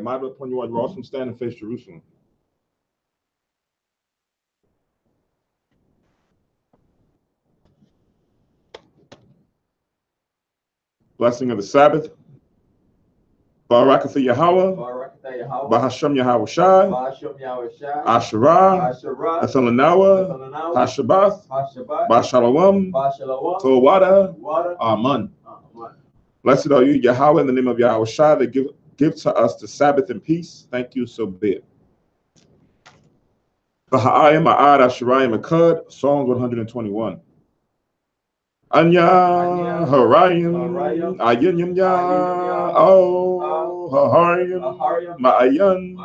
might be upon you while you also stand and face Jerusalem. Blessing of the Sabbath. Barakatha Yahweh, Bahasham Yahweh Shai, Asherah, Athalanawa, Hashabbath, Bashalawam, Towada, Amen. Blessed are you, Yahweh, in the name of Yahweh Shai, that give to us the Sabbath in peace. Thank you, so be it. Baha'ayim, Ma'ad, Asherayim, Akkad, Psalms 121. Anya Harayim Ayin Ya Oh Harayim Ma'ayan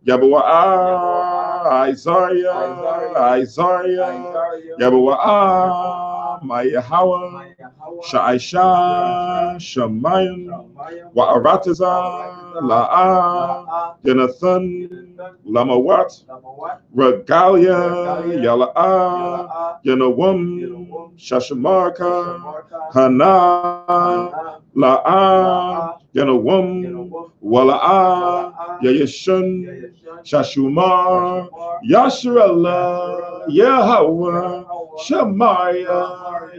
Yabu'a Isaiah Yabu'a Mayahawa Sha'aisha Shamayim Wa'arataza La'a Yanathan Lamawat Regalia Yala'a Yanawum Shashamarka Hana La'a Yanawum Wala'a Yayashun Shashumar Yashrallah Yahweh Shamaya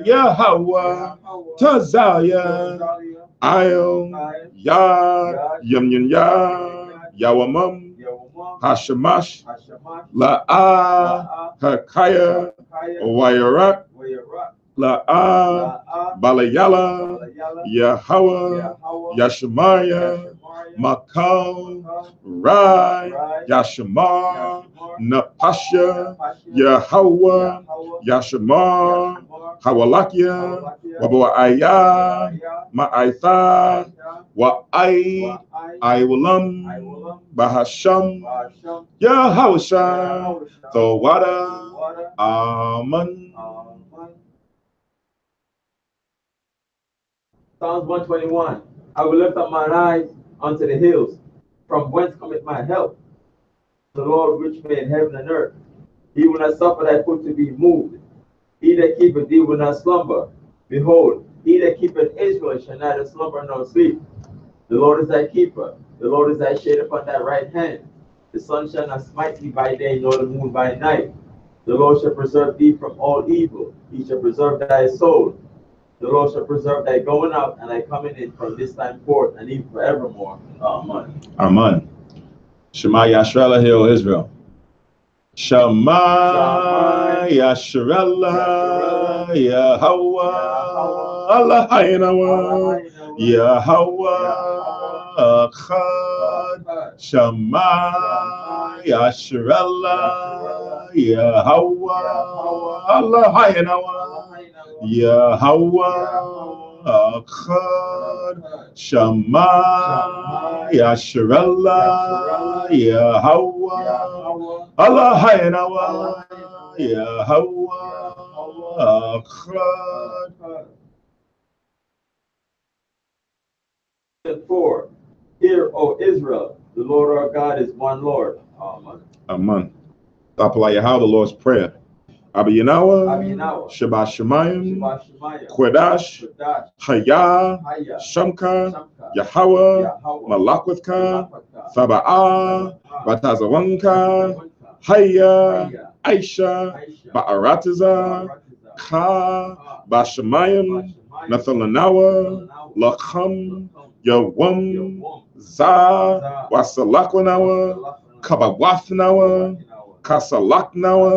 Yahweh Tazaya Ayel Ya Yamyan Ya Yawamam Hashamash La'a Hakaya Wayarat La'a Balayala Yahweh Yashmaya Makal Rai Yashmar Napasha Yahweh Yashmar Hawalakia Wabu'aya Ma'aitha Wa'ai Iwalam Bahasham Yahawasha Tawada Aman. Psalms 121. I will lift up mine eyes unto the hills, from whence cometh my help. The Lord which made heaven and earth. He will not suffer thy foot to be moved. He that keepeth thee will not slumber. Behold, he that keepeth Israel shall neither slumber nor sleep. The Lord is thy keeper. The Lord is thy shade upon thy right hand. The sun shall not smite thee by day, nor the moon by night. The Lord shall preserve thee from all evil. He shall preserve thy soul. The Lord shall preserve thy going out and thy coming in from this time forth and even forevermore. Amen. Amen. Shema Yashrela, hear, O Israel. Shema Yashrela, Yahweh, Allah Haynawa, Yahweh, Echad. Shema Yashrela, Yahweh, Allah Haynawa, Yahweh. Echad. Shema Yashrela, Yahweh, Allah Haynawa, Yahweh, Echad. 4. Hear, O Israel, the Lord our God is one Lord. Amen. Amen. Apply Yahweh, the Lord's Prayer. Abiyanawa, Shabbat Shemayim, Kwedash, Haya, Shamka, Yahweh, Malakwithka, Saba'ah, Batazawanka, Haya, Aisha, Ba'aratiza, Ka, Bashamayim, Nathalanawa, Lacham, Yawam, Za, Wasalakwanawa, Kabawathnawa, Kasalaknawa,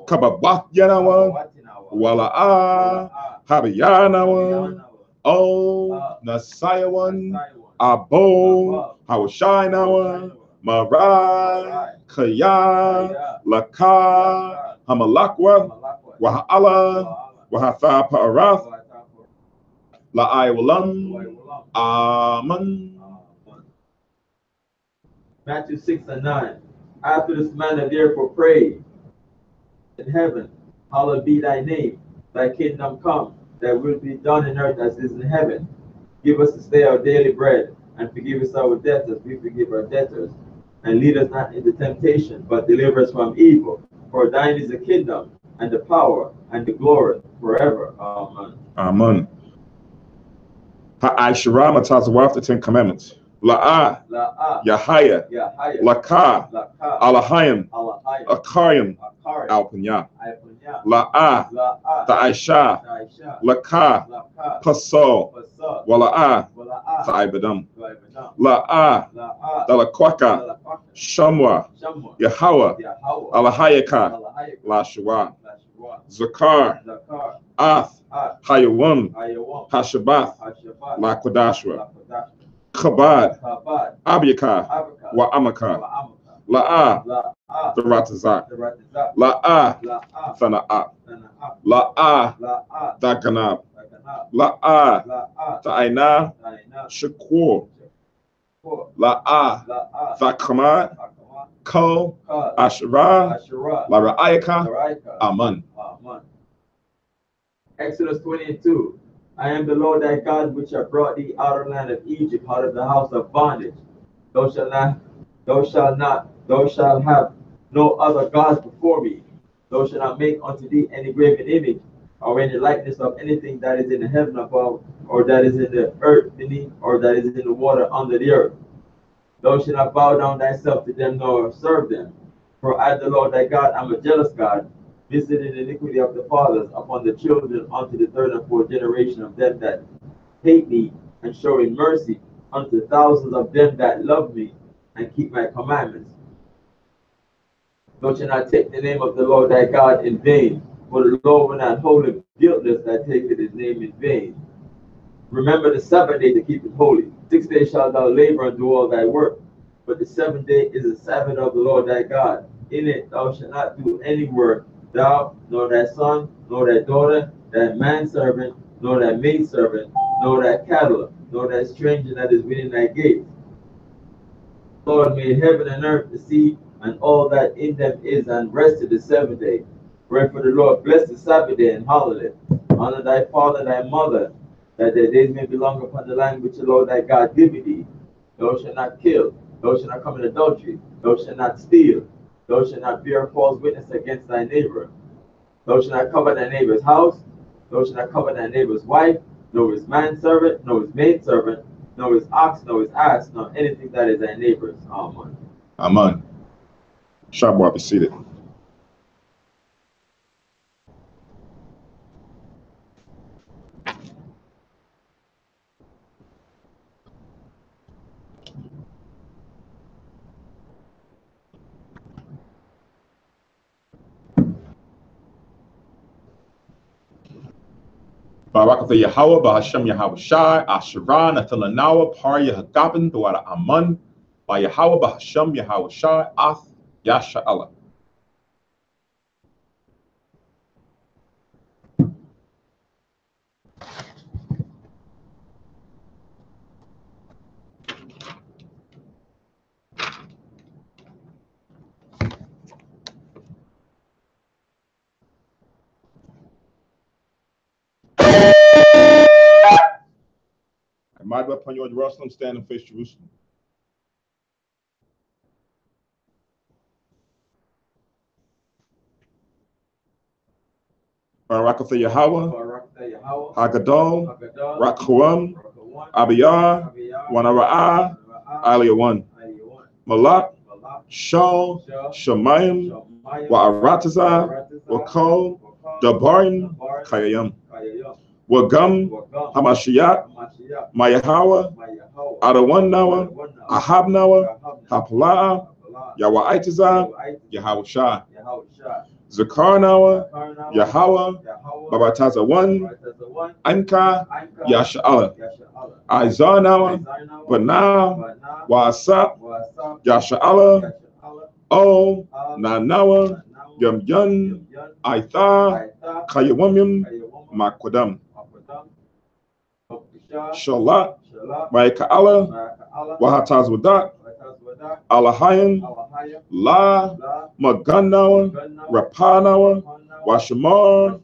Kababath Yanawa, Wala'a, Habiyanawa, O Nasayawan, Abo, Hawashinawa, Marai, Kaya, Laka, Hamalakwa, Waha'ala, Wahatha Pa'arath, La'ai Walam, Amen. Matthew 6 and 9. After this manner therefore pray in heaven, hallowed be thy name, thy kingdom come, thy will be done in earth as it is in heaven. Give us this day our daily bread, and forgive us our debts as we forgive our debtors. And lead us not into temptation, but deliver us from evil. For thine is the kingdom, and the power, and the glory, forever. Amen. Amen. Ha'ai Shirah Matazawaf, the 10 Commandments. La'ah, Yahaya, Laka, Alahayim, Akarium, Alpanya. La'ah, Ta'aisha, Laka, Pasol, Wala'ah, Ta'ibadam. La'ah, Dalakwaka, Shamwa, Yahweh, Alahayaka, Lashua, Zakar, Ath, Hayawam, Hashabath, Lakodashwa, Chabad, Abiaka, Wa'amaka, La'ah, the Ratazak, La'ah, Thana'ah, La'ah, Daganab, La'ah, Ta'aina, Shakur, La'ah, Thakamat, Ko, Asherah, Lara'ayaka, Aman. Exodus 22. I am the Lord thy God, which have brought thee out of the land of Egypt, out of the house of bondage. Thou shalt have no other gods before me. Thou shalt not make unto thee any graven image, or any likeness of anything that is in the heaven above, or that is in the earth beneath, or that is in the water under the earth. Thou shalt not bow down thyself to them, nor serve them. For I, the Lord thy God, am a jealous God, visiting the iniquity of the fathers upon the children unto the third and fourth generation of them that hate me, and showing mercy unto thousands of them that love me and keep my commandments. Thou shalt not take the name of the Lord thy God in vain, for the Lord will not hold him guiltless that taketh his name in vain. Remember the Sabbath day to keep it holy. 6 days shalt thou labor and do all thy work, but the seventh day is the Sabbath of the Lord thy God. In it thou shalt not do any work, thou, nor thy son, nor thy daughter, thy manservant, nor thy maidservant, nor thy cattle, nor thy stranger that is within thy gates. The Lord made heaven and earth, the sea, and all that in them is, and rested the seventh day. Wherefore the Lord blessed the Sabbath day and hallowed it. Honor thy father, thy mother, that their days may be long upon the land which the Lord thy God giveth thee. Thou shalt not kill, thou shalt not commit adultery, thou shalt not steal, thou shalt not bear false witness against thy neighbor. Thou shalt not covet thy neighbor's house, thou shalt not covet thy neighbor's wife, nor his manservant, nor his maidservant, nor his ox, nor his ass, nor anything that is thy neighbor's. Amen. Amen. Shabbat, be seated. Barakatha Yahweh, Bahashem Yahweh Shai, Asherah, Nathalanawa, Par Yahagabin, Duara Aman, by Yahweh, Bahashem Yahweh Shai, Ath Yasha Allah. And might upon your Jerusalem, stand and face Jerusalem. Barakatha Yahweh, Hagadol, Rakhuam, Abiyah, Wanara'ah, Aliyah Malak, Shal, Shemayim, Wa'aratazah, Wakol, Dabarim, Kayayam, Wagam, Hamashiach, Mayahawa, Adawan Nawa, Ahab Nawa, Hapala'ah, Yawa'itazah, Yahweh Shah, Zakar Nawa, Yahweh, Babataza 1, Anka, Yasha'ala, Izar Nawa, Banah, Wa'asap, Yasha'ala, O, Nanawa, Yum Yun, Aitha, Kayawamim, Makwadam, Shalat, Maika'ala, Wahataz Wadak, Alahayan, La, Maganawa, Rapanawa, Washamar,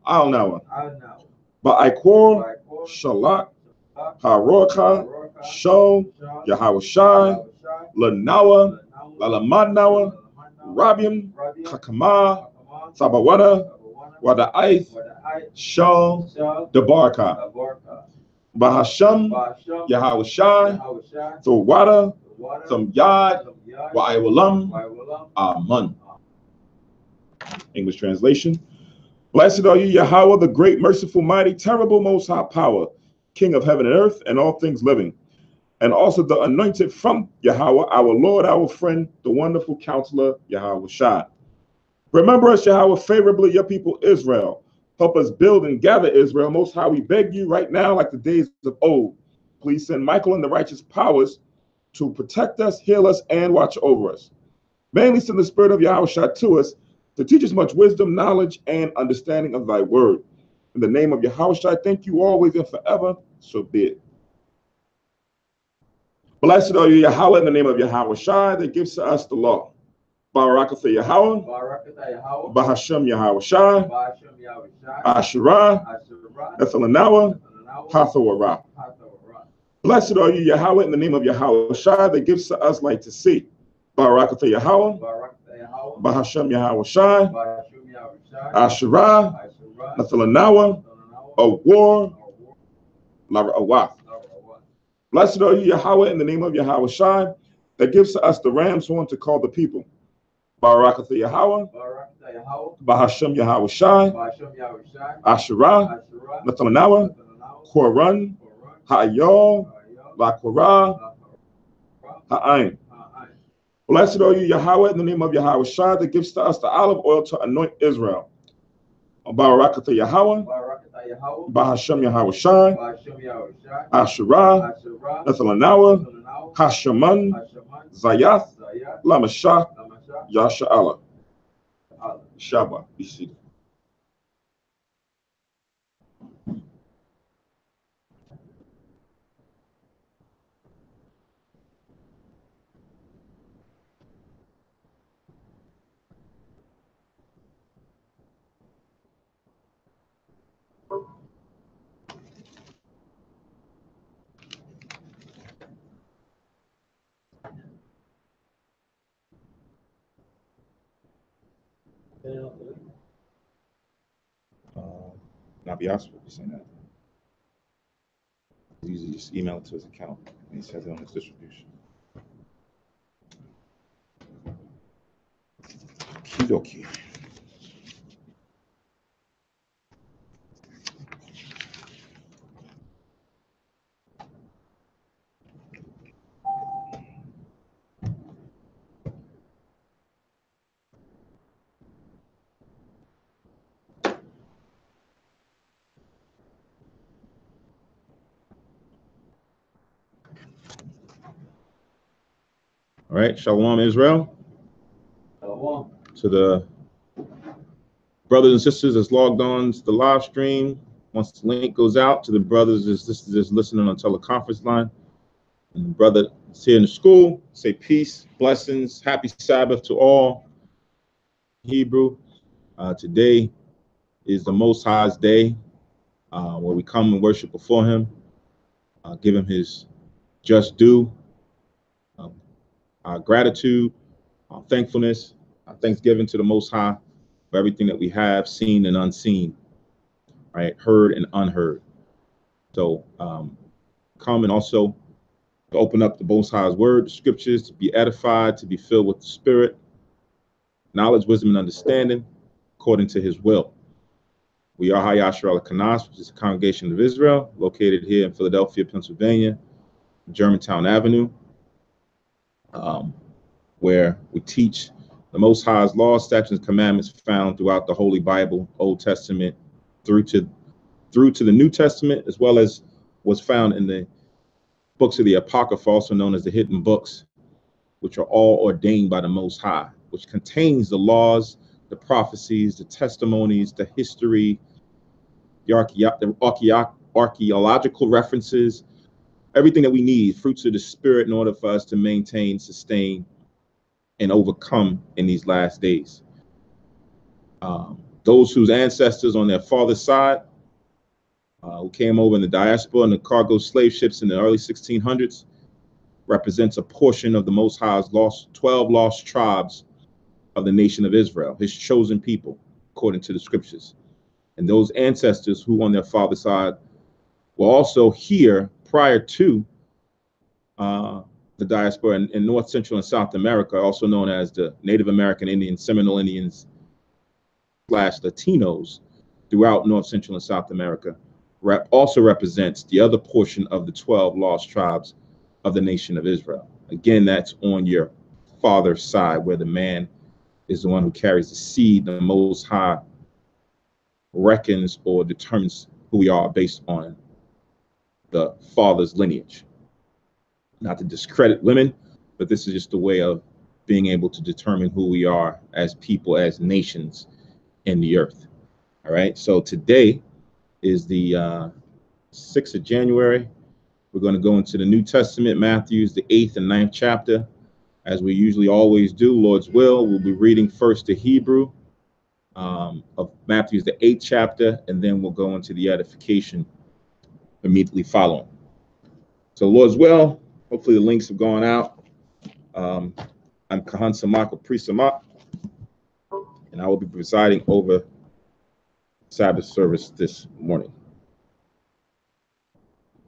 Alnawa, Ba'aikwar, Shalat, Haroka, Sho, Yahweh Shai, Lanawa, Lalamanawa, Rabiam, Kakama, Sabawada, Wada'aith, Sho, Debarka. Bahasham Yahawashi Thawada Thum Yad Wa'iwalam Amun. English translation. Blessed are you, Yahweh, the great, merciful, mighty, terrible, most high power, King of heaven and earth and all things living, and also the anointed from Yahweh, our Lord, our friend, the wonderful counselor, Yahawashi. Remember us, Yahweh, favorably, your people Israel. Help us build and gather Israel. Most high, we beg you right now, like the days of old. Please send Michael and the righteous powers to protect us, heal us, and watch over us. Mainly send the spirit of Yahawashi to us to teach us much wisdom, knowledge, and understanding of thy word. In the name of Yahawashi, thank you always and forever. So be it. Blessed are you, Yahweh, in the name of Yahawashi that gives to us the law. Barakatha Yahweh, Bahashem Yahawashi, Asherah, Ethelanawa, Hathawara. Blessed are you, Yahweh, in the name of Yahawashi that gives to us light to see. Barakatha Yahweh, Bahashem Yahawashi, Asherah, Ethelanawa, Awar, Lara. Blessed are you, Yahweh, in the name of Yahawashi that gives to us the ram's horn to call the people. Barakatha Yahweh, Bahashem Yahawashi, Asherah, Nethalanawa, Korun, Ha'ayal, Lakwara, Ha'ain. Blessed are you, Yahweh, in the name of Yahawashi that gives to us the olive oil to anoint Israel. Barakatha Yahweh, Bahashem Yahawashi, Asherah, Nethalanawa, Hashaman, Zayath, Lamashah, Yasha Allah. Shabbat. Be seated. Nabias will be saying that. He usually just email it to his account and he says it on his distribution. Kidoki. All right, Shalom Israel. Shalom. To the brothers and sisters that's logged on to the live stream, once the link goes out to the brothers and sisters that's listening on teleconference line, and the brother that's here in the school, say peace, blessings, happy Sabbath to all. Hebrew. Today is the Most High's day, where we come and worship before Him, give Him His just due, our gratitude, our thankfulness, our thanksgiving to the Most High for everything that we have seen and unseen, right, heard and unheard. So come and also open up the Most High's word, the scriptures, to be edified, to be filled with the Spirit, knowledge, wisdom, and understanding according to His will. We are Hayashar al-Kanas, which is a congregation of Israel, located here in Philadelphia, Pennsylvania, Germantown Avenue, where we teach the Most High's laws, statutes, and commandments found throughout the Holy Bible, Old Testament, through to the New Testament, as well as what's found in the books of the Apocrypha, also known as the hidden books, which are all ordained by the Most High, which contains the laws, the prophecies, the testimonies, the history, the archaeological references, everything that we need, fruits of the Spirit, in order for us to maintain, sustain, and overcome in these last days. Those whose ancestors on their father's side, who came over in the diaspora and the cargo slave ships in the early 1600s, represents a portion of the Most High's 12 lost tribes of the nation of Israel, His chosen people, according to the scriptures. And those ancestors who on their father's side Well, also here, prior to the diaspora in North, Central, and South America, also known as the Native American Indians, Seminole Indians, / Latinos throughout North, Central, and South America, also represents the other portion of the 12 lost tribes of the nation of Israel. Again, that's on your father's side, where the man is the one who carries the seed. The Most High reckons or determines who we are based on the father's lineage. Not to discredit women, but this is just a way of being able to determine who we are as people, as nations in the earth. All right, so today is the 6th of January. We're going to go into the New Testament, Matthew's, the 8th and 9th chapter. As we usually always do, Lord's will, we'll be reading first the Hebrew of Matthew's, the 8th chapter, and then we'll go into the edification immediately following. So Lord's will, hopefully the links have gone out. I'm Kahan Samaka Prisamak, and I will be presiding over Sabbath service this morning.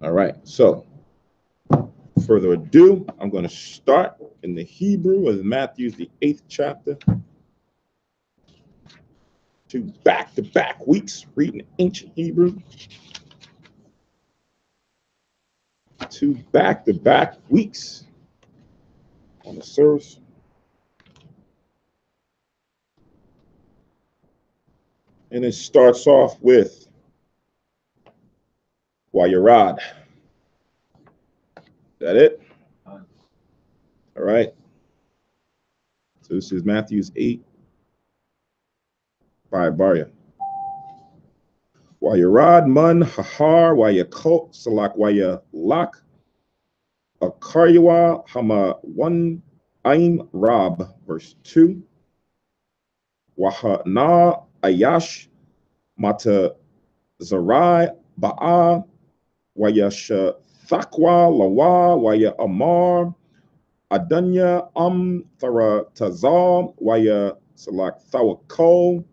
All right, so further ado, I'm going to start in the Hebrew of Matthew's, the 8th chapter. 2 back-to-back weeks reading ancient Hebrew. 2 back-to-back weeks on the service. And it starts off with Wayarad. Is that it? All right. So this is Matthew's 8 by Baria. Wayarad man hahar wayakot salak wayalak akaryawa hama 1 aim rab, verse 2. Wahana ayash mata zarai ba'a wayasha thakwa lawa waya amar adanya thara tazal waya salak thawako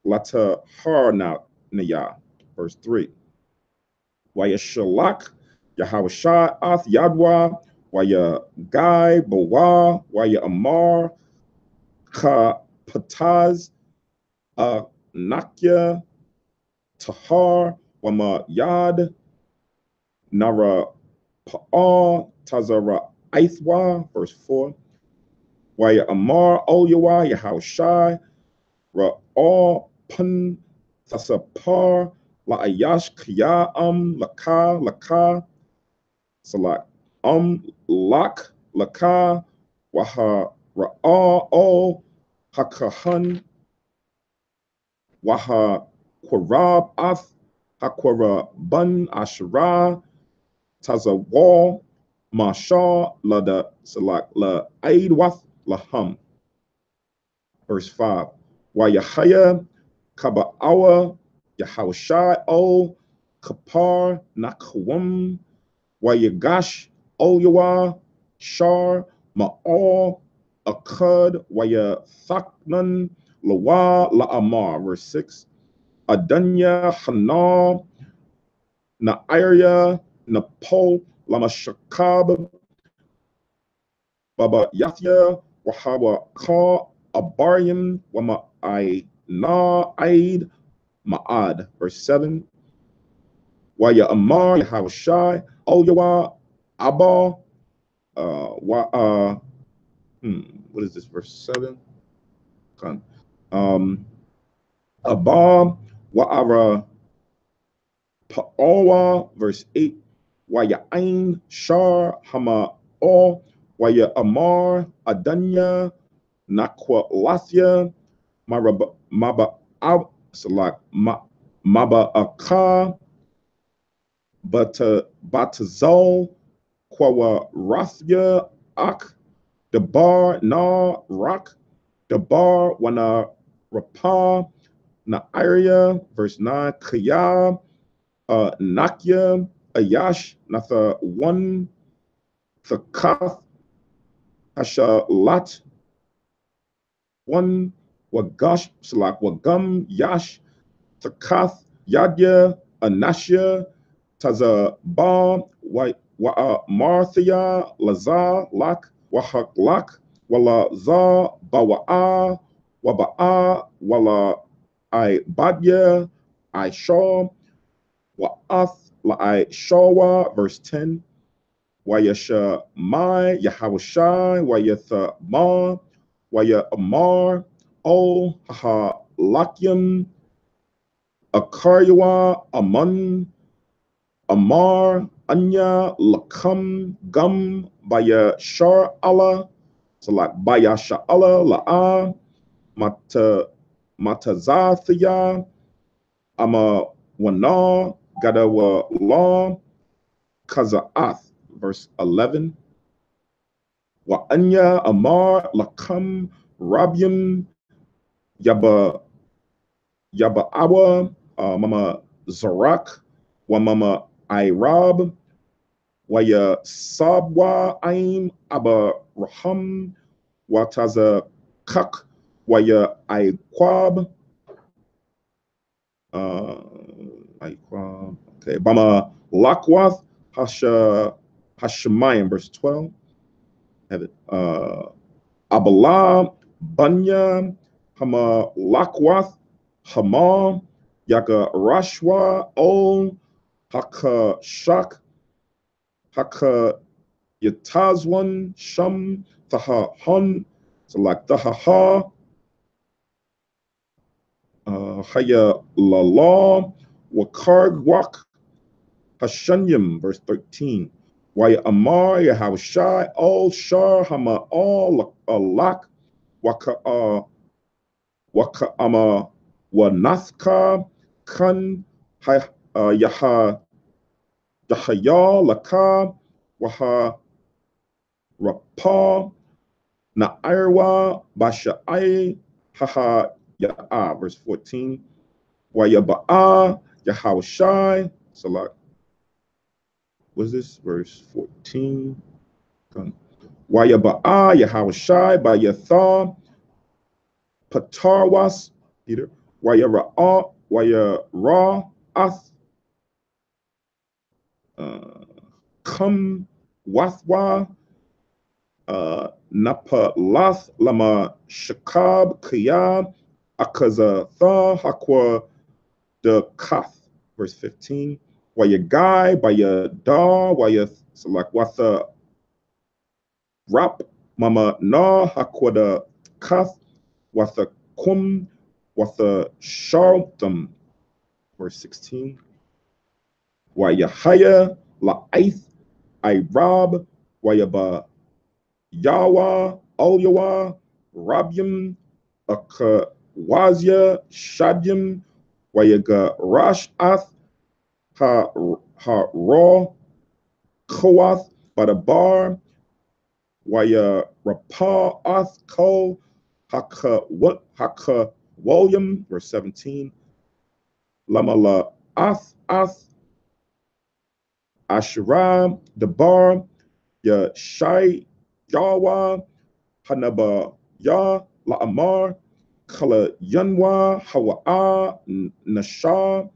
lata harna naya, verse 3. Waya shalak yahawashai ath yadwa waya gai bawa waya amar ka pataz nakya tahar wama yad nara pa'a tazara aithwa, verse 4. Waya amar olyawa yahawashai ra'ah pun thasapar la'ayash kya laka salak lak laka waha ra'ah o hakahan waha Quarab ath hakwara bun ashra tazawal masha lada salak la aidwath laham, verse 5. Wayahaya kaba'awa yahawashai o kapar nakwam wayagash olyawa shar ma'al akad waya thaknan lawa la'amar, verse 6. Adanya hana na'irya napol lamashakab baba yathya wahawa ka abaryam wama na aid ma'ad, verse 7. Waya amar yahawashai olyawa abba what is this, verse 7? Abba wa'ara pa'awa, verse 8. Waya ain shar hama o waya amar adanya nakwa lathya maba salak maba aka batazal kwawa rathya ak dabar na rak dabar wana rapa na area, verse 9. Kaya nakya ayash natha 1 thakath asha lat 1 wagash salak wagam yash thakath yadya anashya taza ba wa marthia laza lak wahak lak wala za bawa'a waba'a wala I badya I shaw wa ath la I shawa verse 10 wayasha mai yahawashai wayatha ma waya amar o ha lakyam akaryawa aman amar anya lakam gum baya shar Allah so like baya sha Allah la'a matazathya ama wana gadawa law kaza'ath verse 11 wa anya amar lakam rabium yaba awa mama zarak wa mama irab waya sabwa aim aba raham wataza kak waya iquab okay bama lakwath hashemayim verse 12 have it abala banya hama lakwath hama yaka rashwa ol haka shak haka yatazwan sham taha hun so like taha ha haya lala wakargwak hashanyam verse 13 waya amar yahawashai all shar hama all lak waka ama wanathka kan yahaya laka waha rapa na irwa basha ai haha ya'a verse 14 waya ba'a yahawashai so like was this verse 14 waya ba'a yahawashai by yatha patarwas Peter waya ra ath kam wathwa napalath lama shakab kiyab akazatha hakwa the kath verse 15 waya guy by ya da waya so like watha rap mama na hakwa the kath watha kum watha sharptum verse 16 waya haya la aith I rob wayaba yawa olyawa rabyum akawazya shadyum wayaga rash ath ha raw koath badabar waya rapa ath ko haka william verse 17 lamala ath Asherah, Debar, Ya Shai, Yawa, Hanaba, Ya, La'amar, Kala Yanwa, Hawa'a, Nasha,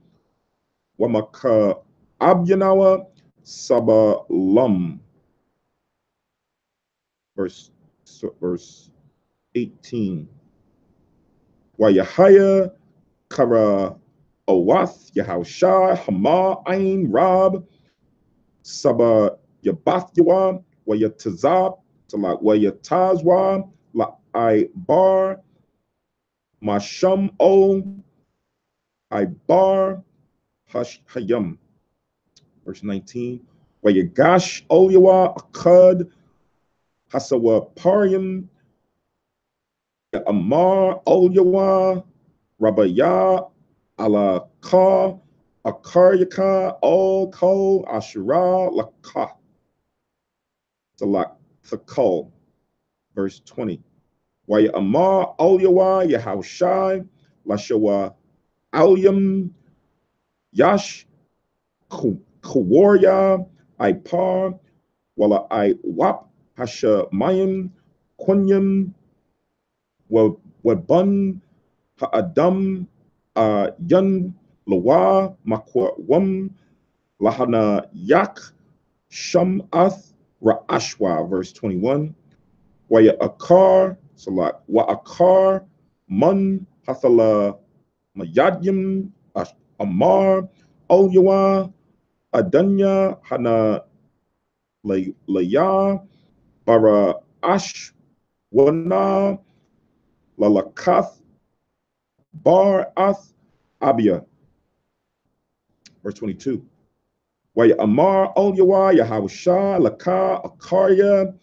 Wamaka, Abyanawa, Saba Lum. Verse 18. Wayahaya, Kara Awath, Yahushai, Hama, Ain, Rab, Saba Yabathyawa, Wayatazab, Salat Wayatazwa, La I Bar, Masham O, I Bar, Hayam. Verse 19. Wayagash Olyawa, Akad, Hasawa Pariam, Amar Olyawa, Rabaya, Ala Ka, Akaryaka, Ol Ko, Ashira, Laka. Salak Thakol, verse 20. Waya Amar Olyawa, Yahaushai, Lashawa Alyam, Yash, Kawarya, Ipar, Wala I Wap, Hasha Mayim, Kunyam, Wabun, Ha'adam, Yun, Lawa, Makwa Wum, Lahana yak shamath ra'ashwa, verse 21. Waya akar, salat, wa akar man hathala mayadyim amar olyawa adanya hana laya bara ash wana lalakath bar ath abia, verse 22. Waya amar olyawa yahawasha laka akarya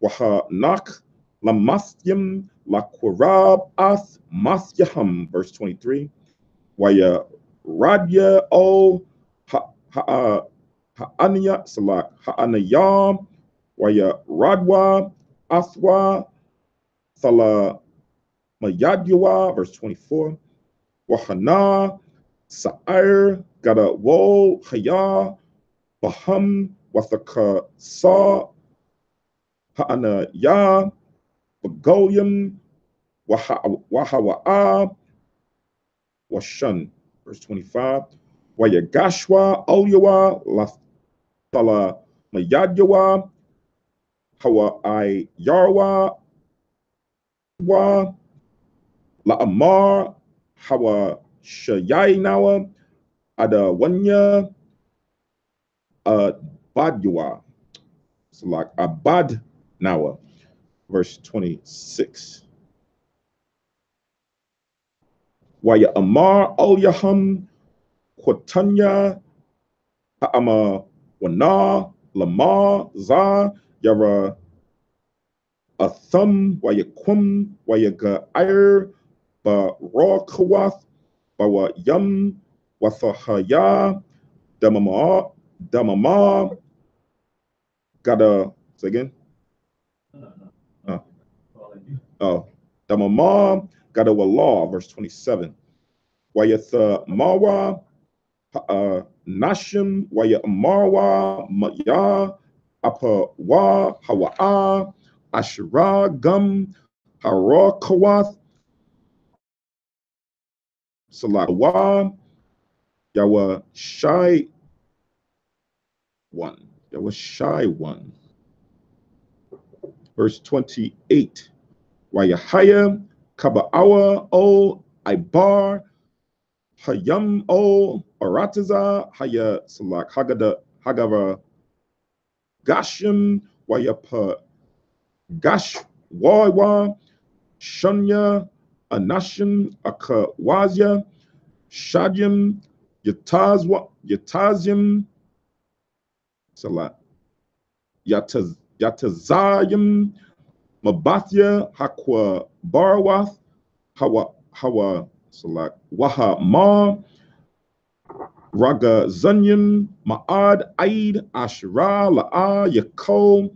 waha nak lamathim laquarab ath mathyaham, verse 23. Waya radya o ha'aniya salak ha'anayam waya radwa athwa thala mayadyawa, verse 24. Wahana sa'ir gada wol haya baham wathaka sa ha'anaya bagoyim wahawa'a washan, verse 25. Wayagashwa olyawa lathala mayadyawa hawa I yarwa wa la amar hawa shayainawa ada wanya badyawa, so like abad nawa, verse 26. Waya amar olyaham Quatanya Ha'ama Wana Lamar Za Yara Athum Wayakum Wayaga Ire Ba Ra Kawath Bawa Yum Wathahaya Damama Gada, say again? Oh, Damama Gada Wala, verse 27. Wayatha Mawa Nashim Waya Marwa Maya Apa Wa Hawa'a Ashra Gum Hara Kawath Salawa Yawa Shy One. Yawa Shy One. Verse 28. Wayahaya Kaba'awa O Ibar Hayam O Arataza Haya Salak Hagava Gashim Wayapa Gash Wawa Shunya Anashim Akawazya Shadyam Yatazim Salat Yatazayim Mabathya Hakwa Barwath Hawa Salat Waha Ma Raga Zanyam Ma'ad Aid Ashra La'a Yakom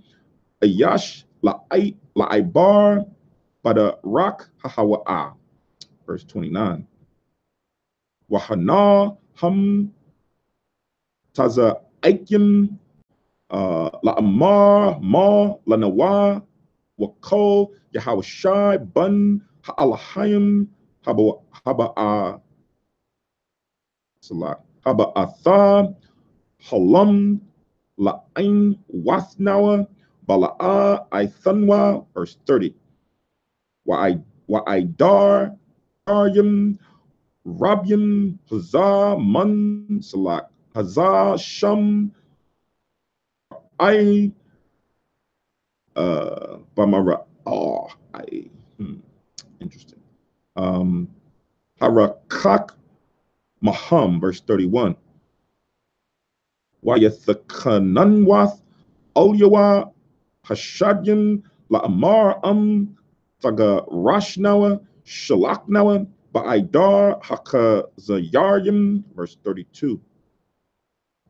Ayash La'aibar Bada Rak Hahawa'a, verse 29. Wahana Hum Taza Aikim La'amar Ma Lanawa Wako Yahawashai Bun Ha'alahayim Haba'a Salat Haba'atha Halam La'ain Wathnawa Bala'a Ithanwa, verse 30. Wa'idar Aryam Rabyam Hazar Man Salak Hazar Sham I Bamara interesting. Harakak Maham, verse 31. Wayathakananwath Olyawa Hashadyam La'amar Taga Rashnawa Shalaknawa Ba'idar Hakazayaryam, verse 32.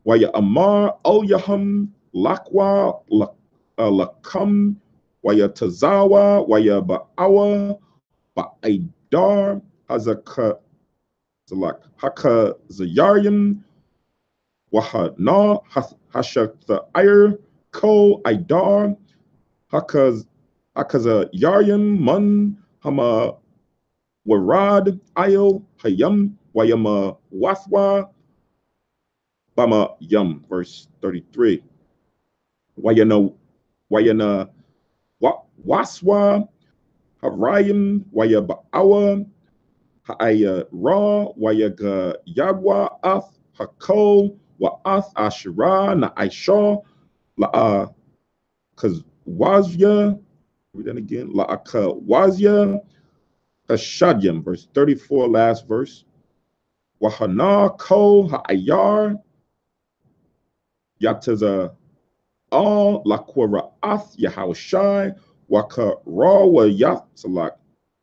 Waya Amar Olyaham Lakwa Lakam Waya Tazawa Waya Ba'awa Ba'idar Hakazayaryam Wahana Hashathair Ko Idar Hakazayaryam Man Hama Warad Ayo Hayam Wayama Wathwa Bama Yum, verse 33. Wayana Waswa Harayim Waya Ba'awa Ha'aya Ra Waya Yagwa Ath Hakol Wa'ath Ashira Na Aisha La'a Kazwazya. Read that again. La'a Wazya Hashadyam, verse 34, last verse. Wahana Ko Ha'ayar Yataza All Lakwara Ath Yahushai Waka Ra wa Yatsalak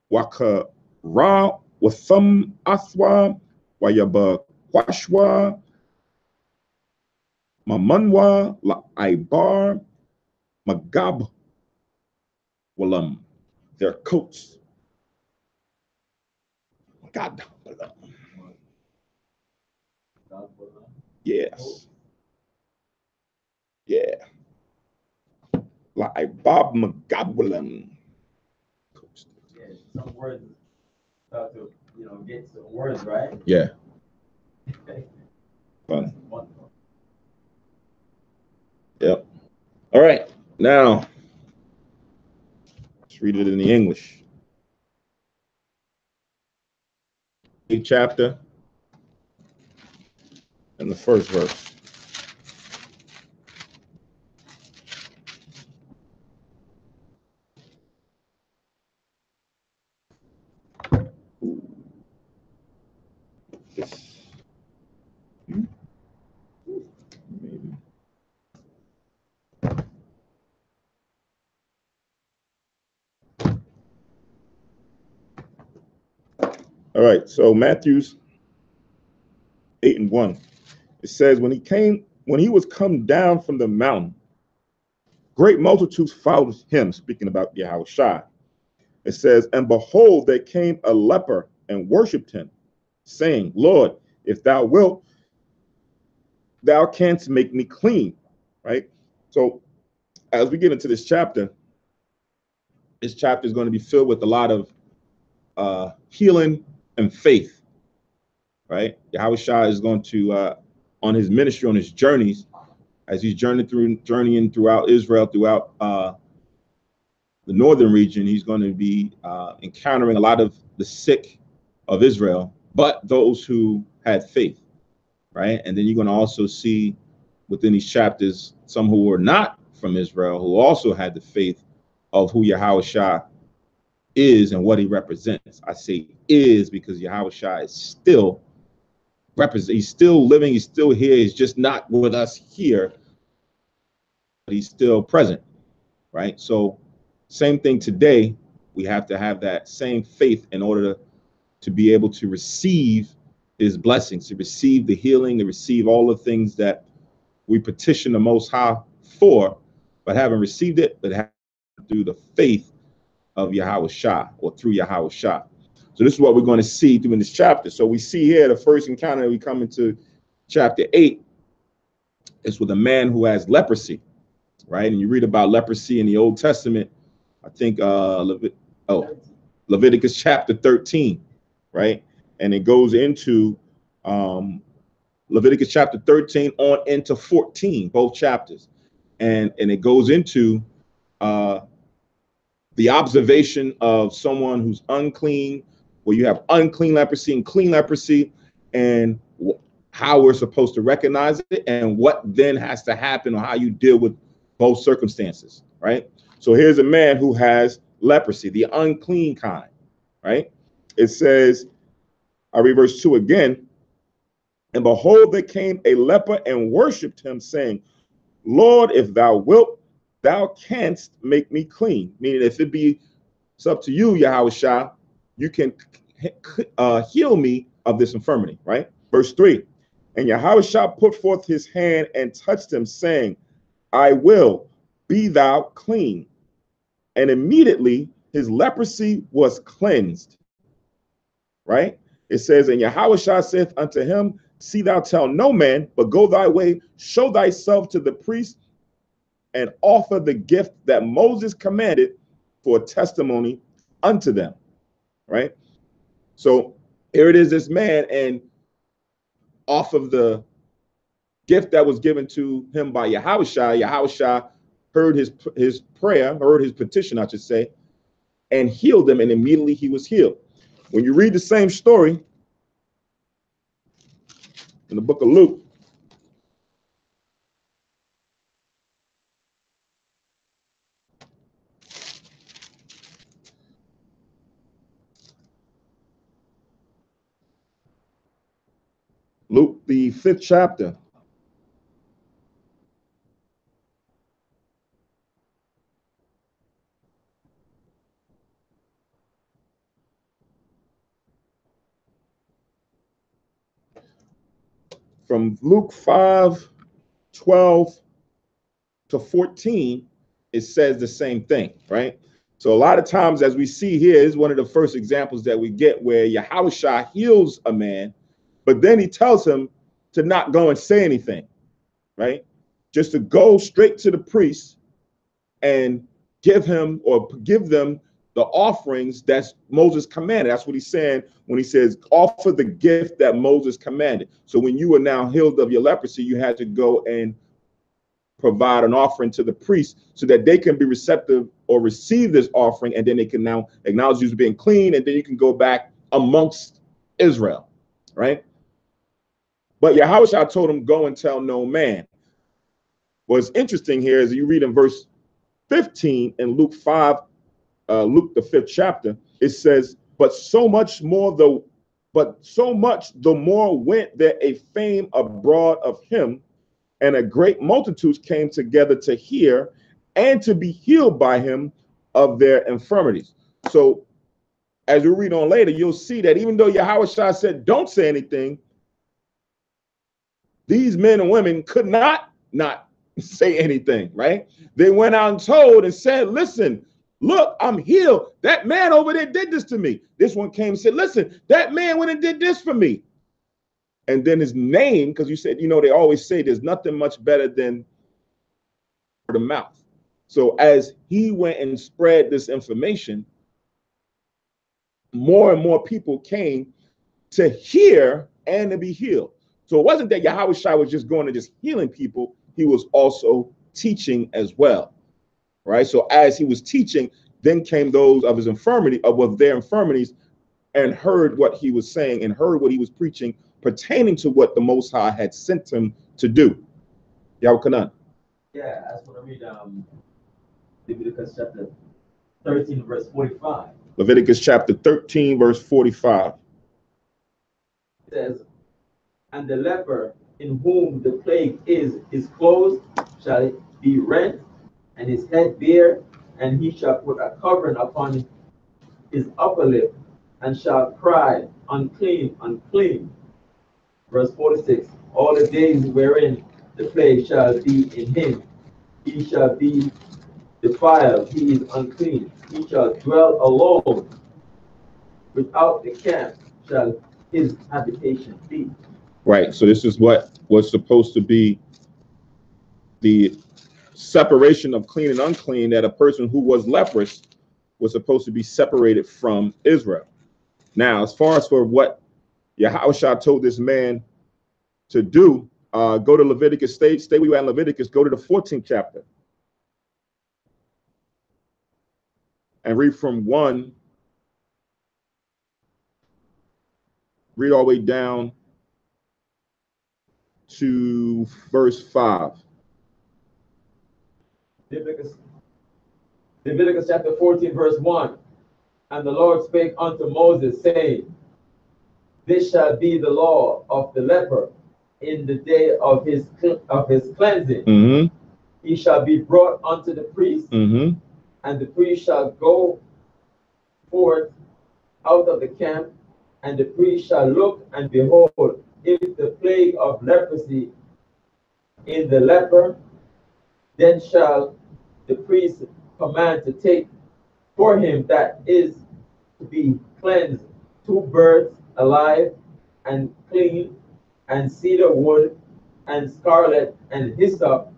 Waka Ra Watham Athwa Wayaba Kwashwa Mamanwa La Ibar Magab Walam. Their coats. God. Yes. Yeah. Like Bob McGoblin. Yeah, some words start to, get some words, right? Yeah. Fun. Yep. All right. Now, let's read it in the English. 8th chapter and the first verse. Maybe. All right, so Matthew's 8:1. It says, when he was come down from the mountain, great multitudes followed him, speaking about Yahushua. It says, and behold, there came a leper and worshipped him, saying, Lord, if thou wilt, thou canst make me clean. Right? So as we get into this chapter is going to be filled with a lot of healing and faith. Right? Yahushua is going to on his ministry, on his journeys, as he's journeying throughout Israel, throughout the northern region, he's going to be encountering a lot of the sick of Israel, but those who had faith, right? And then you're going to also see within these chapters some who were not from Israel, who also had the faith of who Yahushua is and what he represents. I say is because Yahushua is still he's still living, he's still here, he's just not with us here, but he's still present, right? So same thing today, we have to have that same faith in order to be able to receive his blessings, to receive the healing, to receive all the things that we petition the Most High for, but haven't received it, but have through the faith of Yahushua or through Yahushua. So this is what we're going to see through in this chapter. So we see here the first encounter, we come into chapter 8, is with a man who has leprosy, right? And you read about leprosy in the Old Testament, I think Leviticus chapter 13, right? And it goes into Leviticus chapter 13 on into 14, both chapters. And it goes into the observation of someone who's unclean, where you have unclean leprosy and clean leprosy, and how we're supposed to recognize it and what then has to happen, or how you deal with both circumstances, right? So here's a man who has leprosy, the unclean kind, right? It says, I read verse 2 again, and behold, there came a leper and worshipped him, saying, Lord, if thou wilt, thou canst make me clean. Meaning, if it's up to you, Yahushua, you can heal me of this infirmity, right? Verse 3, and Yahushua put forth his hand and touched him, saying, I will, be thou clean. And immediately his leprosy was cleansed, right? It says, and Yahushua saith unto him, see thou tell no man, but go thy way, show thyself to the priest, and offer the gift that Moses commanded for testimony unto them, right? So here it is, this man, and off of the gift that was given to him by Yahushua. Yahushua heard his prayer, heard his petition, I should say, and healed him, and immediately he was healed. When you read the same story in the book of Luke, Luke, the 5th chapter. From Luke 5:12 to 14, it says the same thing, right? So a lot of times, as we see here, is one of the first examples that we get where Yahushua heals a man, but then he tells him to not go and say anything, right? Just to go straight to the priest and give them the offerings that Moses commanded. That's what he's saying when he says, offer the gift that Moses commanded. So when you were now healed of your leprosy, you had to go and provide an offering to the priest so that they can be receptive or receive this offering, and then they can now acknowledge you as being clean, and then you can go back amongst Israel, right? But Yahushua told him, go and tell no man. What's interesting here is you read in verse 15 in Luke 5, Luke the 5th chapter, it says, but so much the more went there a fame abroad of him, and a great multitude came together to hear and to be healed by him of their infirmities. So as we read on later, you'll see that even though Yahushua said, don't say anything, these men and women could not say anything, right? They went out and told and said, listen, look, I'm healed. That man over there did this to me. This one came and said, listen, that man went and did this for me. And then his name, because you said, they always say there's nothing much better than the mouth. So as he went and spread this information, more and more people came to hear and to be healed. So it wasn't that Yahushua was just going and just healing people. He was also teaching as well, right? So as he was teaching, then came those of his infirmity, of their infirmities, and heard what he was saying and heard what he was preaching pertaining to what the Most High had sent him to do. Yahukanan. Yeah, that's what I read. Leviticus chapter 13, verse 45. Leviticus chapter 13, verse 45. It says, and the leper in whom the plague is, his clothes shall be rent, and his head bare, and he shall put a covering upon his upper lip, and shall cry, unclean, unclean. Verse 46, all the days wherein the plague shall be in him, he shall be defiled, he is unclean. He shall dwell alone. Without the camp shall his habitation be. Right, so this is what was supposed to be the separation of clean and unclean, that a person who was leprous was supposed to be separated from Israel. Now, as far as for what Yahushua told this man to do, go to Leviticus, stay where you at in Leviticus, go to the 14th chapter. And read from 1, read all the way down to verse 5. Leviticus chapter 14, verse 1. And the Lord spake unto Moses, saying, this shall be the law of the leper in the day of his cleansing. Mm-hmm. He shall be brought unto the priest, mm-hmm. and the priest shall go forth out of the camp, and the priest shall look, and behold, if the plague of leprosy in the leper, then shall the priest command to take for him that is to be cleansed 2 birds alive and clean, and cedar wood, and scarlet, and hyssop.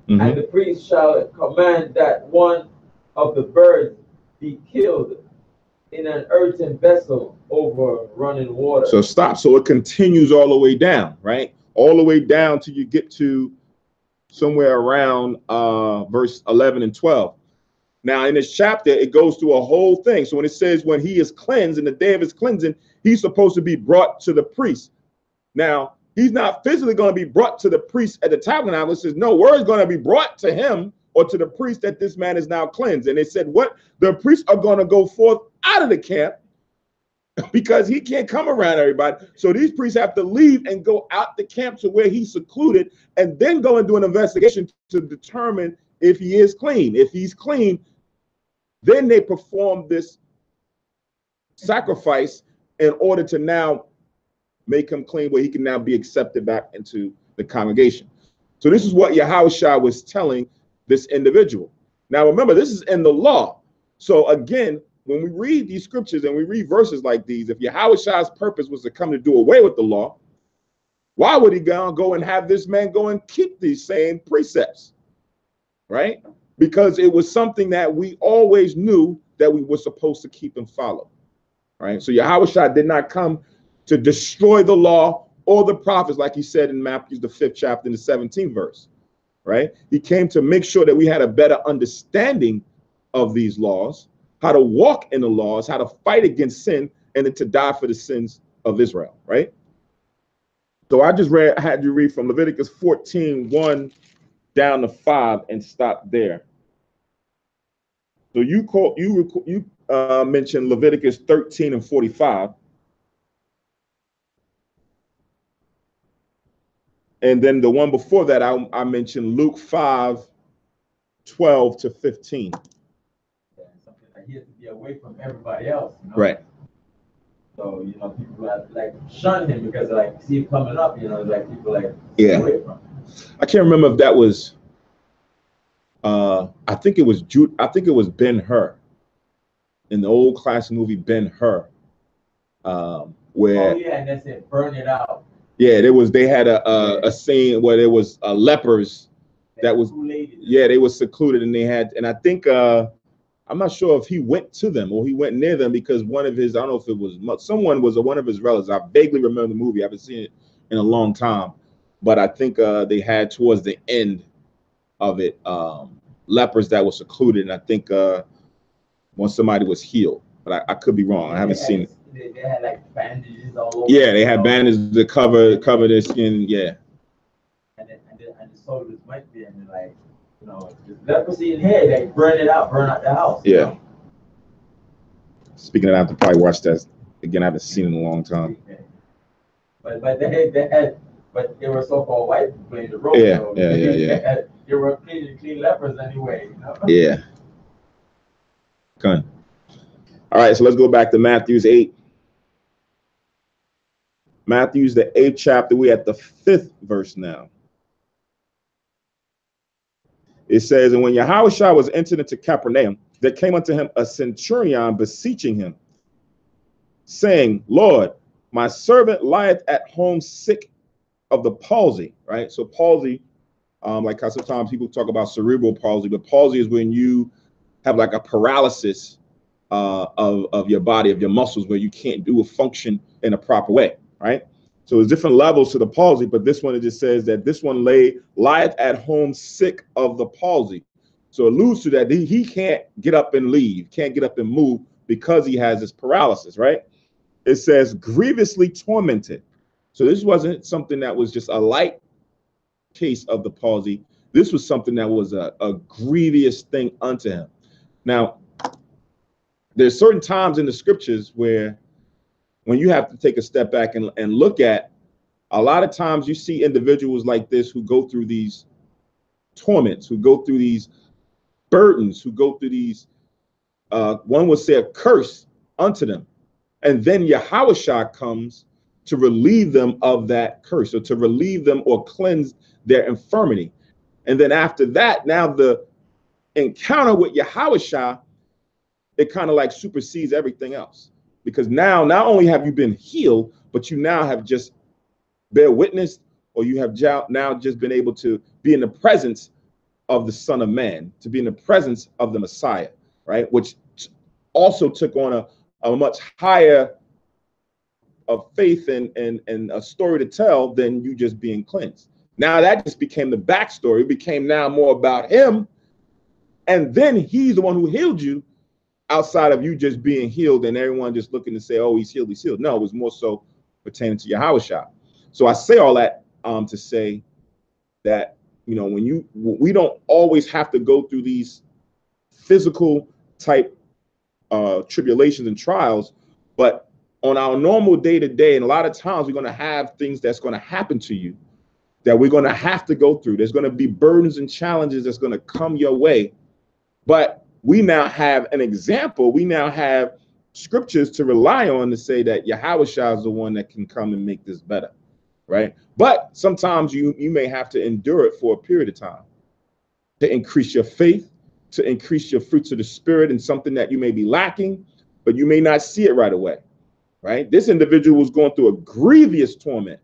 Mm-hmm. And the priest shall command that one of the birds be killed in an earthen vessel over running water. So stop. So it continues all the way down, right? all the way down till you get to somewhere around verse 11 and 12. Now, in this chapter, it goes through a whole thing. So when it says when he is cleansed, in the day of his cleansing, he's supposed to be brought to the priest. Now, he's not physically going to be brought to the priest at the tabernacle. It says, no, word is going to be brought to him or to the priest that this man is now cleansed. And they said, what? The priests are going to go forth out of the camp because he can't come around everybody. So these priests have to leave and go out the camp to where he's secluded and then go and do an investigation to determine if he is clean. If he's clean, then they perform this sacrifice in order to now make him clean, where he can now be accepted back into the congregation. So this is what Yahushua was telling this individual. Now remember, this is in the law. So again, when we read these scriptures and we read verses like these, if Yahushua's purpose was to come to do away with the law, why would he go and have this man go and keep these same precepts? Right? Because it was something that we always knew that we were supposed to keep and follow. Right? So Yahushua did not come to destroy the law or the prophets, like he said in Matthew, the 5th chapter, in the 17th verse. Right? He came to make sure that we had a better understanding of these laws, how to walk in the laws, how to fight against sin, and then to die for the sins of Israel. Right? So I just had you read from Leviticus 14:1 down to 5 and stop there. So you mentioned Leviticus 13 and 45. And then the one before that, I mentioned Luke 5:12 to 15. Yeah, something like he has to be away from everybody else. You know? Right. So, you know, people like shun him because they like see him coming up, you know, like people like yeah. away from him. I can't remember if that was I think it was Ben-Hur in the old classic movie Ben-Hur. Where and that's it, burn it out. Yeah, they had a scene where there was lepers that was they were secluded, and I think I'm not sure if he went to them or he went near them because one of his, I don't know if it was one of his relatives. I vaguely remember the movie. I haven't seen it in a long time, but I think they had towards the end of it lepers that were secluded, and I think once somebody was healed, but I could be wrong. I haven't seen it. They had like bandages all over. Yeah, they had bandages to cover their skin. Yeah. And the soldiers might be, and like, you know, leprosy in here, they burn out the house. Yeah. You know? Speaking of that, I have to probably watch that again. I haven't seen it in a long time. But they were so-called white people playing the role. Yeah, so yeah. They were clean lepers anyway. You know? Yeah. Good. All right, so let's go back to Matthew's 8. Matthew's the 8th chapter. We're at the 5th verse now. It says, and when Yahushua was entered into Capernaum, there came unto him a centurion beseeching him, saying, Lord, my servant lieth at home sick of the palsy. Right? So palsy, like how sometimes people talk about cerebral palsy, but palsy is when you have like a paralysis of your body, of your muscles, where you can't do a function in a proper way. Right? So there's different levels to the palsy, but this one, it just says that this one lieth at home sick of the palsy. So it alludes to that he can't get up and leave, can't get up and move because he has this paralysis, right? It says grievously tormented. So this wasn't something that was just a light case of the palsy. This was something that was a grievous thing unto him. Now, there's certain times in the scriptures where when you have to take a step back and look at, a lot of times you see individuals like this who go through these torments, who go through these burdens, who go through these, one would say a curse unto them. And then Yahushua comes to relieve them of that curse, or to relieve them or cleanse their infirmity. And then after that, now the encounter with Yahushua, it kind of like supersedes everything else. Because now, not only have you been healed, but you now have just bear witness, or you have now just been able to be in the presence of the Son of Man, to be in the presence of the Messiah, right? Which also took on a much higher faith and a story to tell than you just being cleansed. Now that just became the backstory. It became now more about him. And then he's the one who healed you, outside of you just being healed and everyone just looking to say, oh, he's healed, he's healed. No, it was more so pertaining to Yahushua. So I say all that to say that, you know, we don't always have to go through these physical type tribulations and trials, but on our normal day-to-day, and a lot of times we're going to have things that's going to happen to you that we're going to have to go through. There's going to be burdens and challenges that's going to come your way. But we now have an example. We now have scriptures to rely on to say that Yahushua is the one that can come and make this better, right? But sometimes you may have to endure it for a period of time to increase your faith, to increase your fruits of the spirit, and something that you may be lacking, but you may not see it right away, right? This individual was going through a grievous torment,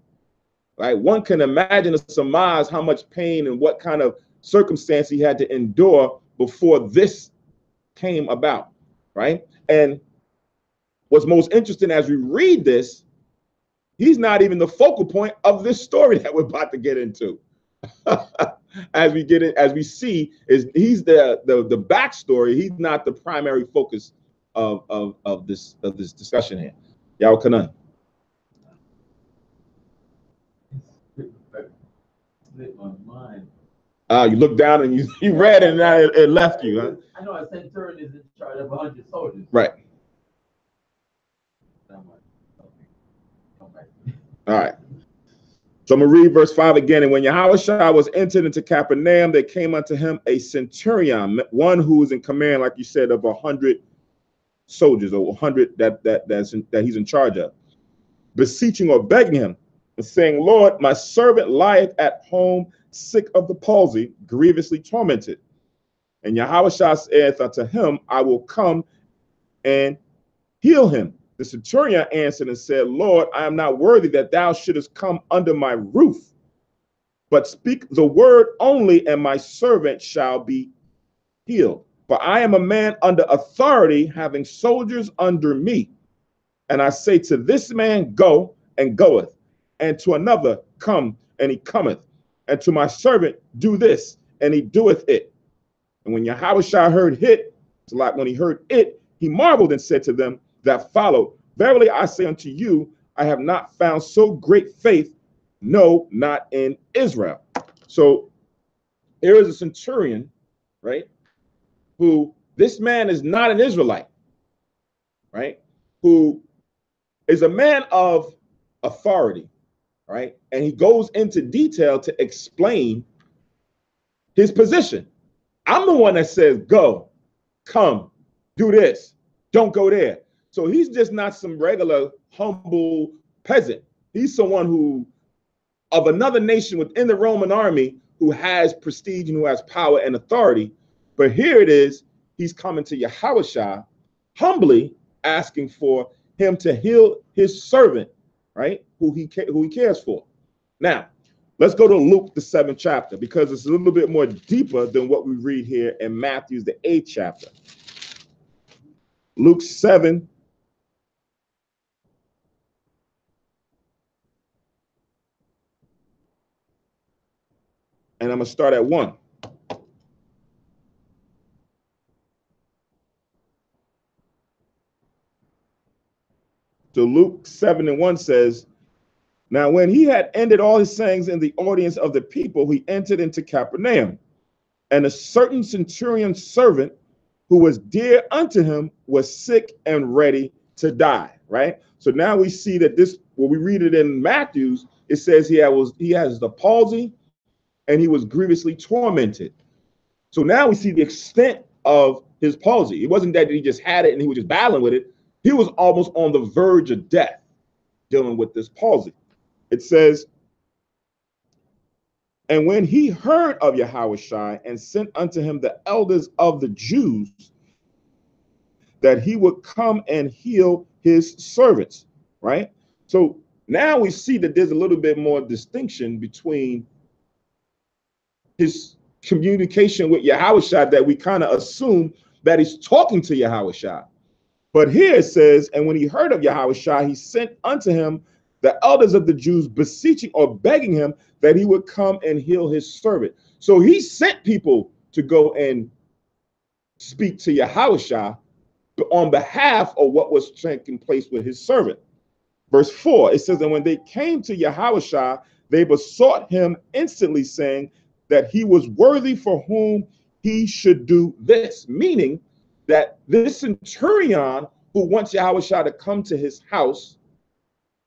right? One can imagine or surmise how much pain and what kind of circumstance he had to endure before this came about, right? And what's most interesting as we read this, he's not even the focal point of this story that we're about to get into. As we see, is he's the backstory. He's not the primary focus of this discussion here. Y'all can Split my mind. You look down and you read it, and now it left you, huh? I know a centurion is in charge of 100 soldiers. Right. All right. So I'm going to read verse 5 again. And when Yahushua was entered into Capernaum, there came unto him a centurion, one who was in command, like you said, of 100 soldiers, or 100 that he's in charge of, beseeching or begging him, and saying, Lord, my servant lieth at home, sick of the palsy, grievously tormented. And Yahushua saith unto him, I will come and heal him. The centurion answered and said, Lord, I am not worthy that thou shouldest come under my roof, but speak the word only, and my servant shall be healed. For I am a man under authority, having soldiers under me. And I say to this man, go, and goeth, and to another, come, and he cometh, and to my servant, do this, and he doeth it. And when Yahushua heard it, it's like when he heard it, he marveled and said to them that followed, verily I say unto you, I have not found so great faith, no, not in Israel. So here is a centurion, right, who, this man is not an Israelite, right, who is a man of authority, right, and he goes into detail to explain his position. I'm the one that says, go, come, do this, don't go there. So he's just not some regular humble peasant. He's someone who, of another nation within the Roman army, who has prestige and who has power and authority. But here it is, he's coming to Yahushua, humbly asking for him to heal his servant, right, who he cares for. Now, let's go to Luke, the 7th chapter, because it's a little bit more deeper than what we read here in Matthew, the 8th chapter. Luke 7. And I'm going to start at 1. So Luke 7:1 says, now when he had ended all his sayings in the audience of the people, he entered into Capernaum. And a certain centurion's servant, who was dear unto him, was sick and ready to die, right? So now we see that this, when we read it in Matthew's, it says he has the palsy, and he was grievously tormented. So now we see the extent of his palsy. It wasn't that he just had it and he was just battling with it. He was almost on the verge of death dealing with this palsy. It says, and when he heard of Yahushua and sent unto him the elders of the Jews, that he would come and heal his servants, right? So now we see that there's a little bit more distinction between his communication with Yahushua, that we kind of assume that he's talking to Yahushua. But here it says, and when he heard of Yahushua, he sent unto him the elders of the Jews, beseeching or begging him that he would come and heal his servant. So he sent people to go and speak to Yahushua on behalf of what was taking place with his servant. Verse 4, it says, and when they came to Yahushua, they besought him instantly, saying that he was worthy for whom he should do this. Meaning that this centurion who wants Yahushua to come to his house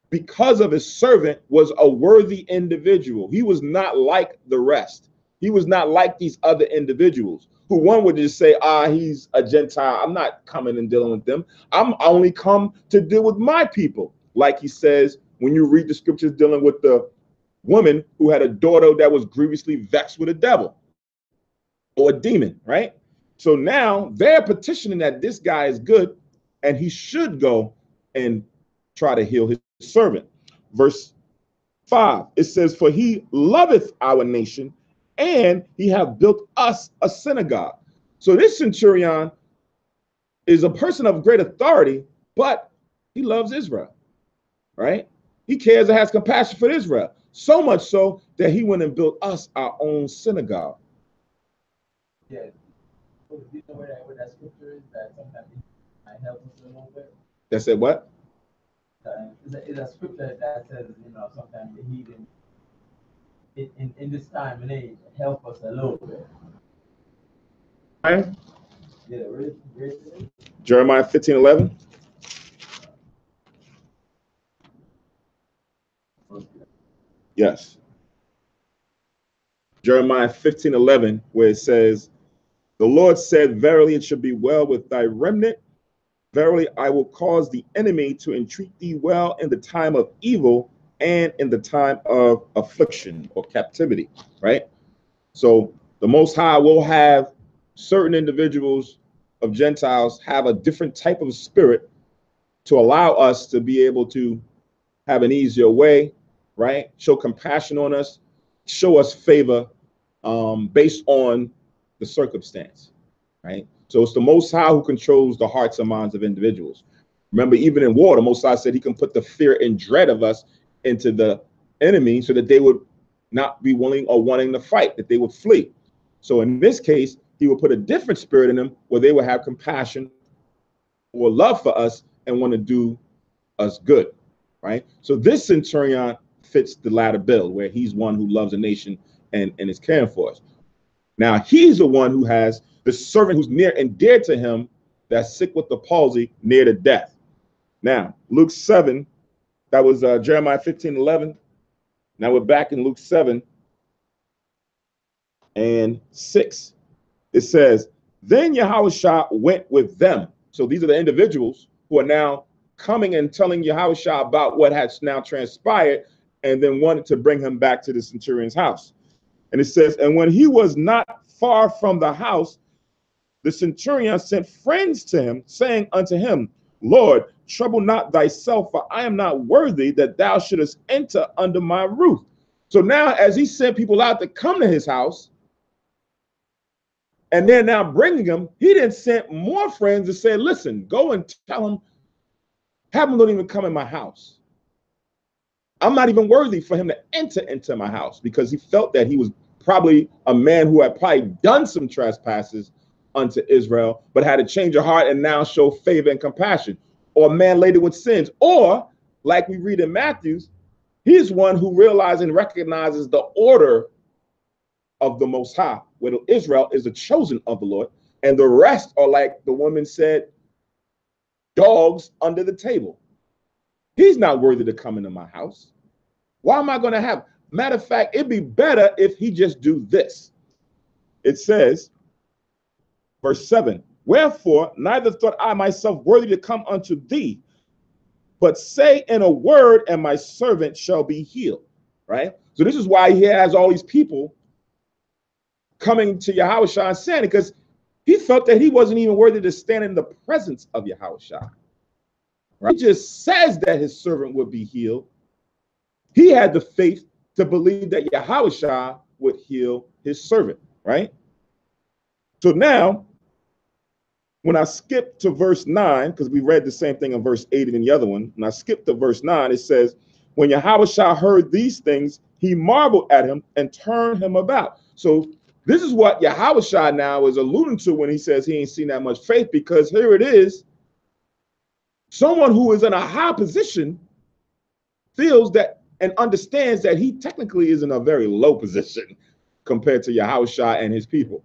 because of his servant was a worthy individual. He was not like the rest. He was not like these other individuals who one would just say, he's a Gentile. I'm not coming and dealing with them. I'm only come to deal with my people. Like he says, when you read the scriptures dealing with the woman who had a daughter that was grievously vexed with a devil or a demon, right? So now they're petitioning that this guy is good and he should go and try to heal his servant. Verse 5, it says, for he loveth our nation and he have built us a synagogue. So this centurion is a person of great authority, but he loves Israel, right? He cares and has compassion for Israel, so much so that he went and built us our own synagogue. Yeah. Do you know where that scripture is that sometimes might help us a little bit? That said what? Is a scripture that says, sometimes the heathen in this time and age help us a little bit. Right? Yeah, where is it? Jeremiah 15:11. Yes. Jeremiah 15:11, where it says, the Lord said, verily it shall be well with thy remnant. Verily I will cause the enemy to entreat thee well in the time of evil and in the time of affliction or captivity, right? So the Most High will have certain individuals of Gentiles have a different type of spirit to allow us to be able to have an easier way, right? Show compassion on us, show us favor based on the circumstance, right? So it's the Most High who controls the hearts and minds of individuals. Remember, even in war, the Most High said he can put the fear and dread of us into the enemy so that they would not be willing or wanting to fight, that they would flee. So in this case, he will put a different spirit in them where they will have compassion or love for us and want to do us good, right? So this centurion fits the latter bill where he's one who loves a nation and is caring for us. Now he's the one who has the servant who's near and dear to him that's sick with the palsy, near to death. Now, Luke 7, that was Jeremiah 15:11. Now we're back in Luke 7 and 6. It says, then Yahushua went with them. So these are the individuals who are now coming and telling Yahushua about what has now transpired and then wanted to bring him back to the centurion's house. And it says, and when he was not far from the house, the centurion sent friends to him, saying unto him, Lord, trouble not thyself, for I am not worthy that thou shouldest enter under my roof. So now as he sent people out to come to his house, and they're now bringing him, he then sent more friends to say, listen, go and tell him, have him don't even come in my house. I'm not even worthy for him to enter into my house, because he felt that he was probably a man who had probably done some trespasses unto Israel, but had a change of heart and now show favor and compassion, or a man laden with sins, or like we read in Matthew, he's one who realizes and recognizes the order of the Most High, where Israel is the chosen of the Lord, and the rest are, like the woman said, dogs under the table. He's not worthy to come into my house. Why am I going to have? Matter of fact, it'd be better if he just do this. It says, verse 7, wherefore neither thought I myself worthy to come unto thee, but say in a word, and my servant shall be healed. Right? So this is why he has all these people coming to Yahushua and saying it, because he felt that he wasn't even worthy to stand in the presence of Yahushua. Right? He just says that his servant would be healed. He had the faith to believe that Yahushua would heal his servant, right? So now when I skip to verse 9, because we read the same thing in verse 8 in the other one, when I skip to verse 9, it says, when Yahushua heard these things, he marveled at him and turned him about. So this is what Yahushua now is alluding to when he says he ain't seen that much faith, because here it is. Someone who is in a high position feels that and understands that he technically is in a very low position compared to Yahushua and his people,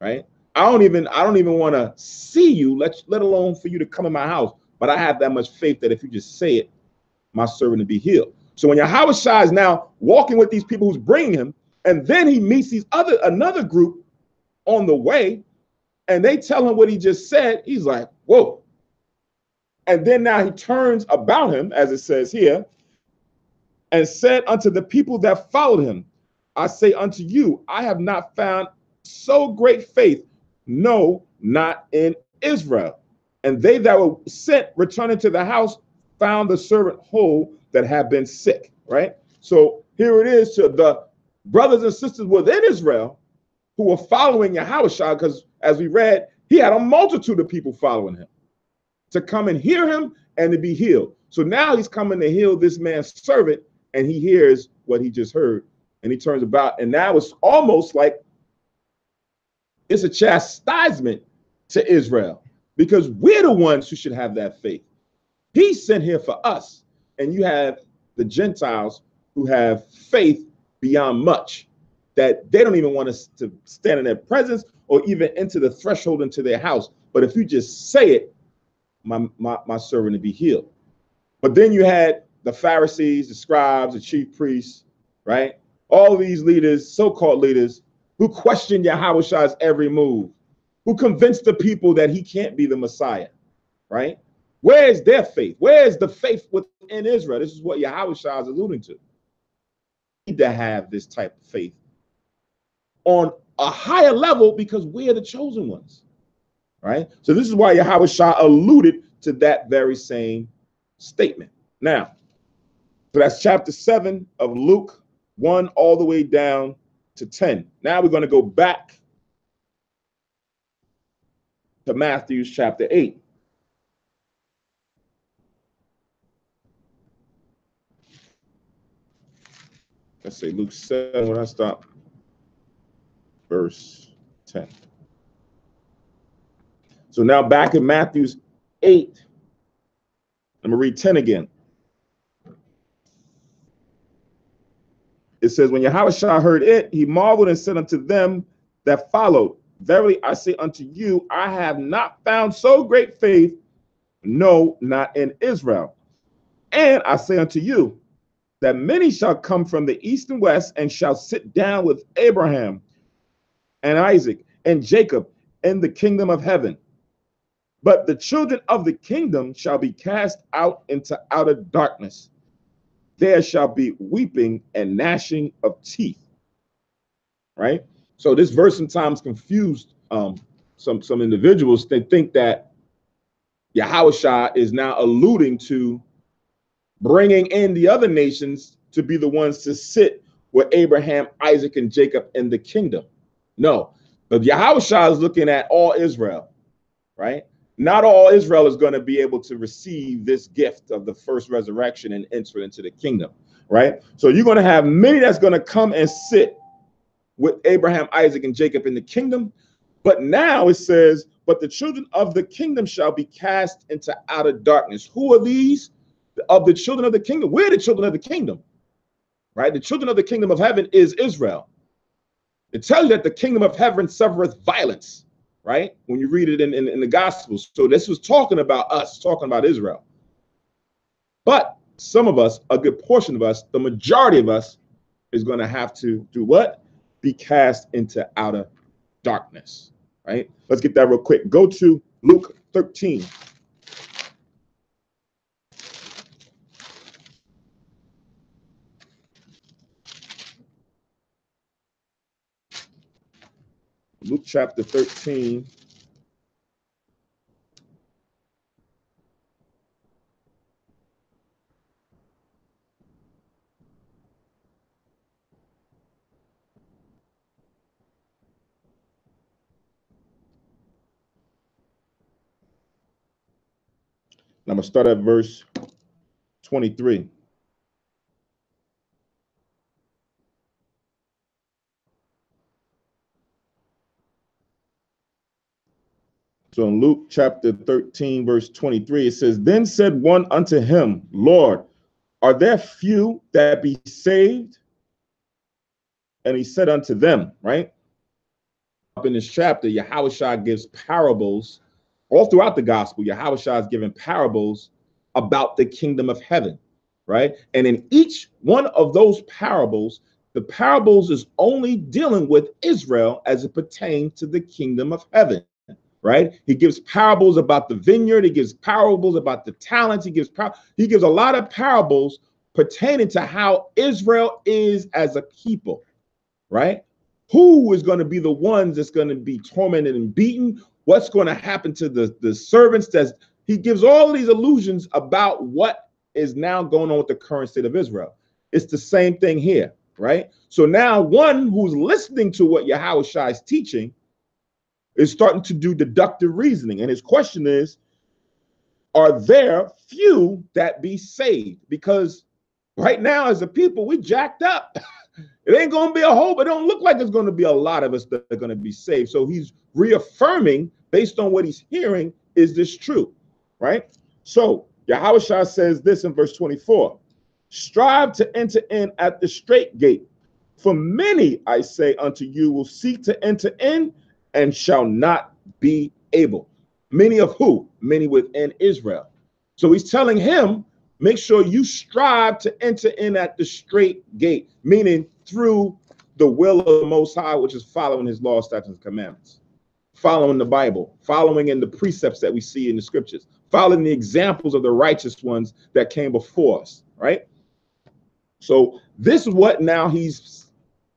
right? I don't even want to see you, let alone for you to come in my house. But I have that much faith that if you just say it, my servant will be healed. So when Yahushua is now walking with these people who's bringing him, and then he meets another group on the way, and they tell him what he just said, he's like, whoa. And then now he turns about him, as it says here, and said unto the people that followed him, I say unto you, I have not found so great faith, no, not in Israel. And they that were sent, returning to the house, found the servant whole that had been sick, right? So here it is to the brothers and sisters within Israel who were following Yahushua, because as we read, he had a multitude of people following him to come and hear him and to be healed. So now he's coming to heal this man's servant, and he hears what he just heard, and he turns about, and now it's almost like it's a chastisement to Israel, because we're the ones who should have that faith. He's sent here for us, and you have the Gentiles who have faith beyond much, that they don't even want us to stand in their presence or even enter the threshold into their house. But if you just say it, my servant to be healed. But then you had the Pharisees, the scribes, the chief priests, right? All these leaders, so-called leaders, who questioned Yahushua's every move, who convinced the people that he can't be the Messiah, right? Where is their faith? Where is the faith within Israel? This is what Yahushua is alluding to. We need to have this type of faith on a higher level because we are the chosen ones, right? So this is why Yahushua alluded to that very same statement. Now, so that's chapter 7 of Luke 1 all the way down to 10. Now we're going to go back to Matthew's chapter 8. Let's say Luke 7 when I stop. Verse 10. So now back in Matthew's 8, I'm going to read 10 again. It says, when Yahushua heard it, he marveled and said unto them that followed, verily I say unto you, I have not found so great faith, no, not in Israel. And I say unto you, that many shall come from the east and west, and shall sit down with Abraham and Isaac and Jacob in the kingdom of heaven. But the children of the kingdom shall be cast out into outer darkness. There shall be weeping and gnashing of teeth. Right? So this verse sometimes confused some individuals. They think that Yahushua is now alluding to bringing in the other nations to be the ones to sit with Abraham, Isaac, and Jacob in the kingdom. No, but Yahushua is looking at all Israel, right? Not all Israel is going to be able to receive this gift of the first resurrection and enter into the kingdom, right? So you're going to have many that's going to come and sit with Abraham, Isaac, and Jacob in the kingdom. But now it says, but the children of the kingdom shall be cast into outer darkness. Who are these? Of the children of the kingdom. We're the children of the kingdom, right? The children of the kingdom of heaven is Israel. It tells you that the kingdom of heaven suffereth violence, right? When you read it in the Gospels. So this was talking about us, talking about Israel. But some of us, a good portion of us, the majority of us is going to have to do what? Be cast into outer darkness, right? Let's get that real quick. Go to Luke 13. Luke chapter 13. I'm going to start at verse 23. So in Luke chapter 13, verse 23, it says, Then said one unto him, Lord, are there few that be saved? And he said unto them, right? Up in this chapter, Yahushua gives parables all throughout the gospel. Yahushua is giving parables about the kingdom of heaven, right? And in each one of those parables, the parables is only dealing with Israel as it pertains to the kingdom of heaven, right? He gives parables about the vineyard. He gives parables about the talents. He gives a lot of parables pertaining to how Israel is as a people, right? Who is going to be the ones that's going to be tormented and beaten? What's going to happen to the servants? He gives all of these allusions about what is now going on with the current state of Israel. It's the same thing here, right? So now one who's listening to what Yahushua is teaching is starting to do deductive reasoning. And his question is, are there few that be saved? Because right now as a people, we jacked up. It ain't going to be a whole, but it don't look like there's going to be a lot of us that are going to be saved. So he's reaffirming based on what he's hearing, is this true, right? So Yahushua says this in verse 24, strive to enter in at the straight gate. For many, I say unto you, will seek to enter in and shall not be able. Many of who? Many within Israel. So he's telling him, make sure you strive to enter in at the straight gate, meaning through the will of the Most High, which is following his law, statutes, and commandments, following the Bible, following in the precepts that we see in the scriptures, following the examples of the righteous ones that came before us, right? So this is what now he's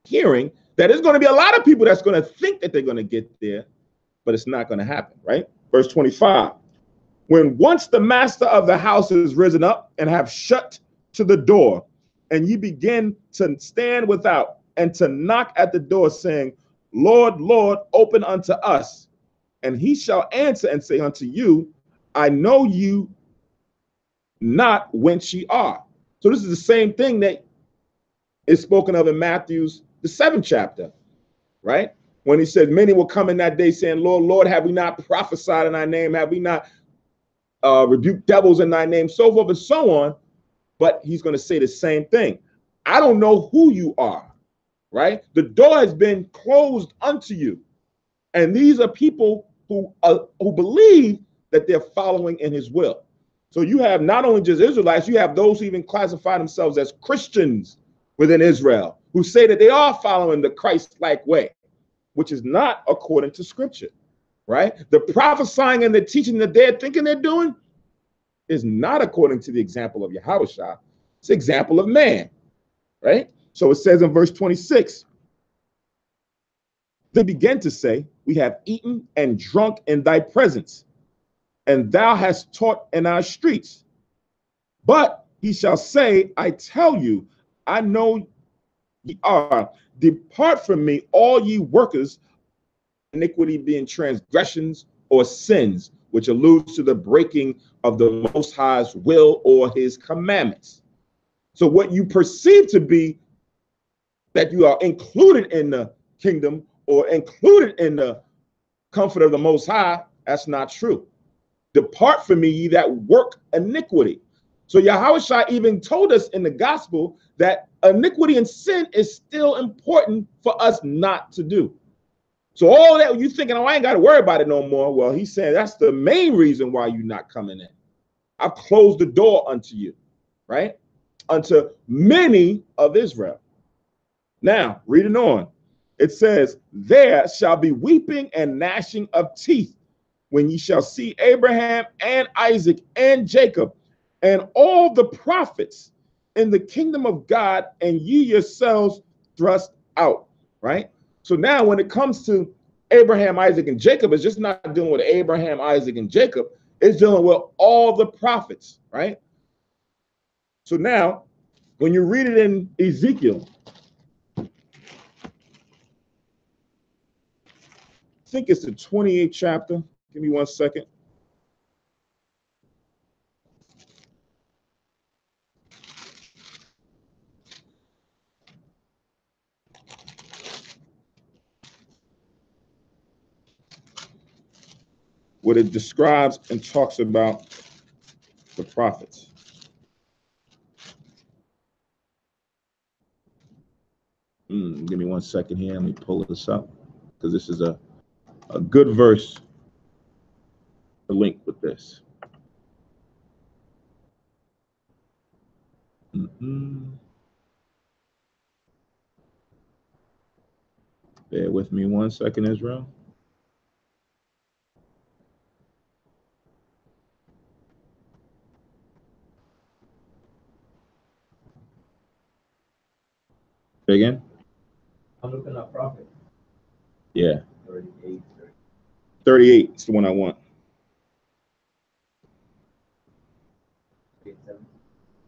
hearing, that there's going to be a lot of people that's going to think that they're going to get there, but it's not going to happen, right? Verse 25. When once the master of the house is risen up and have shut to the door, and ye begin to stand without and to knock at the door, saying, Lord, Lord, open unto us. And he shall answer and say unto you, I know you not whence ye are. So this is the same thing that is spoken of in Matthew's, the 7th chapter, right? When he said, many will come in that day saying, Lord, Lord, have we not prophesied in thy name? Have we not rebuke devils in thy name, so forth and so on. But he's going to say the same thing. I don't know who you are, right? The door has been closed unto you. And these are people who believe that they're following in his will. So you have not only just Israelites, you have those who even classify themselves as Christians within Israel, who say that they are following the Christ-like way, which is not according to scripture. Right? The prophesying and the teaching that they're thinking they're doing is not according to the example of Yahushua. It's the example of man, right? So it says in verse 26, they began to say, we have eaten and drunk in thy presence, and thou hast taught in our streets. But he shall say, I tell you, I know ye are. Depart from me, all ye workers, iniquity being transgressions or sins, which alludes to the breaking of the Most High's will or his commandments. So what you perceive to be that you are included in the kingdom or included in the comfort of the Most High, that's not true. Depart from me, ye that work iniquity. So Yahushua even told us in the gospel that iniquity and sin is still important for us not to do. So all that you thinking, oh, I ain't got to worry about it no more. Well, he's saying that's the main reason why you're not coming in. I've closed the door unto you, right? Unto many of Israel. Now, reading on, it says, there shall be weeping and gnashing of teeth when ye shall see Abraham and Isaac and Jacob and all the prophets in the kingdom of God, and ye yourselves thrust out, right? So now when it comes to Abraham, Isaac, and Jacob, it's just not dealing with Abraham, Isaac, and Jacob. It's dealing with all the prophets, right? So now, when you read it in Ezekiel, I think it's the 28th chapter. Give me 1 second. what it describes and talks about the prophets. Give me 1 second here. Let me pull this up because this is a good verse to link with this. Bear with me 1 second, Israel. Say again? I'm looking at prophet. Yeah. 38. 38 is the one I want.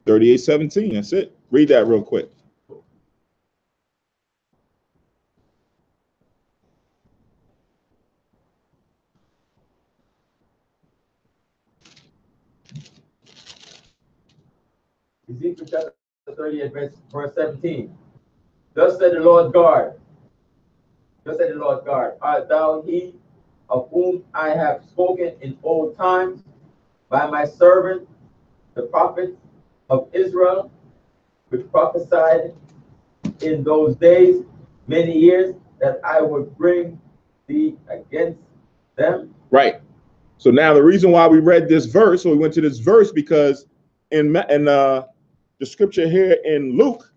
38:17. That's it. Read that real quick. Ezekiel chapter 38, verse 17. Thus said the Lord God. Thus said the Lord God, art thou he of whom I have spoken in old times by my servant, the prophets of Israel, which prophesied in those days many years that I would bring thee against them? Right. So now the reason why we read this verse, or we went to this verse, because in the scripture here in Luke,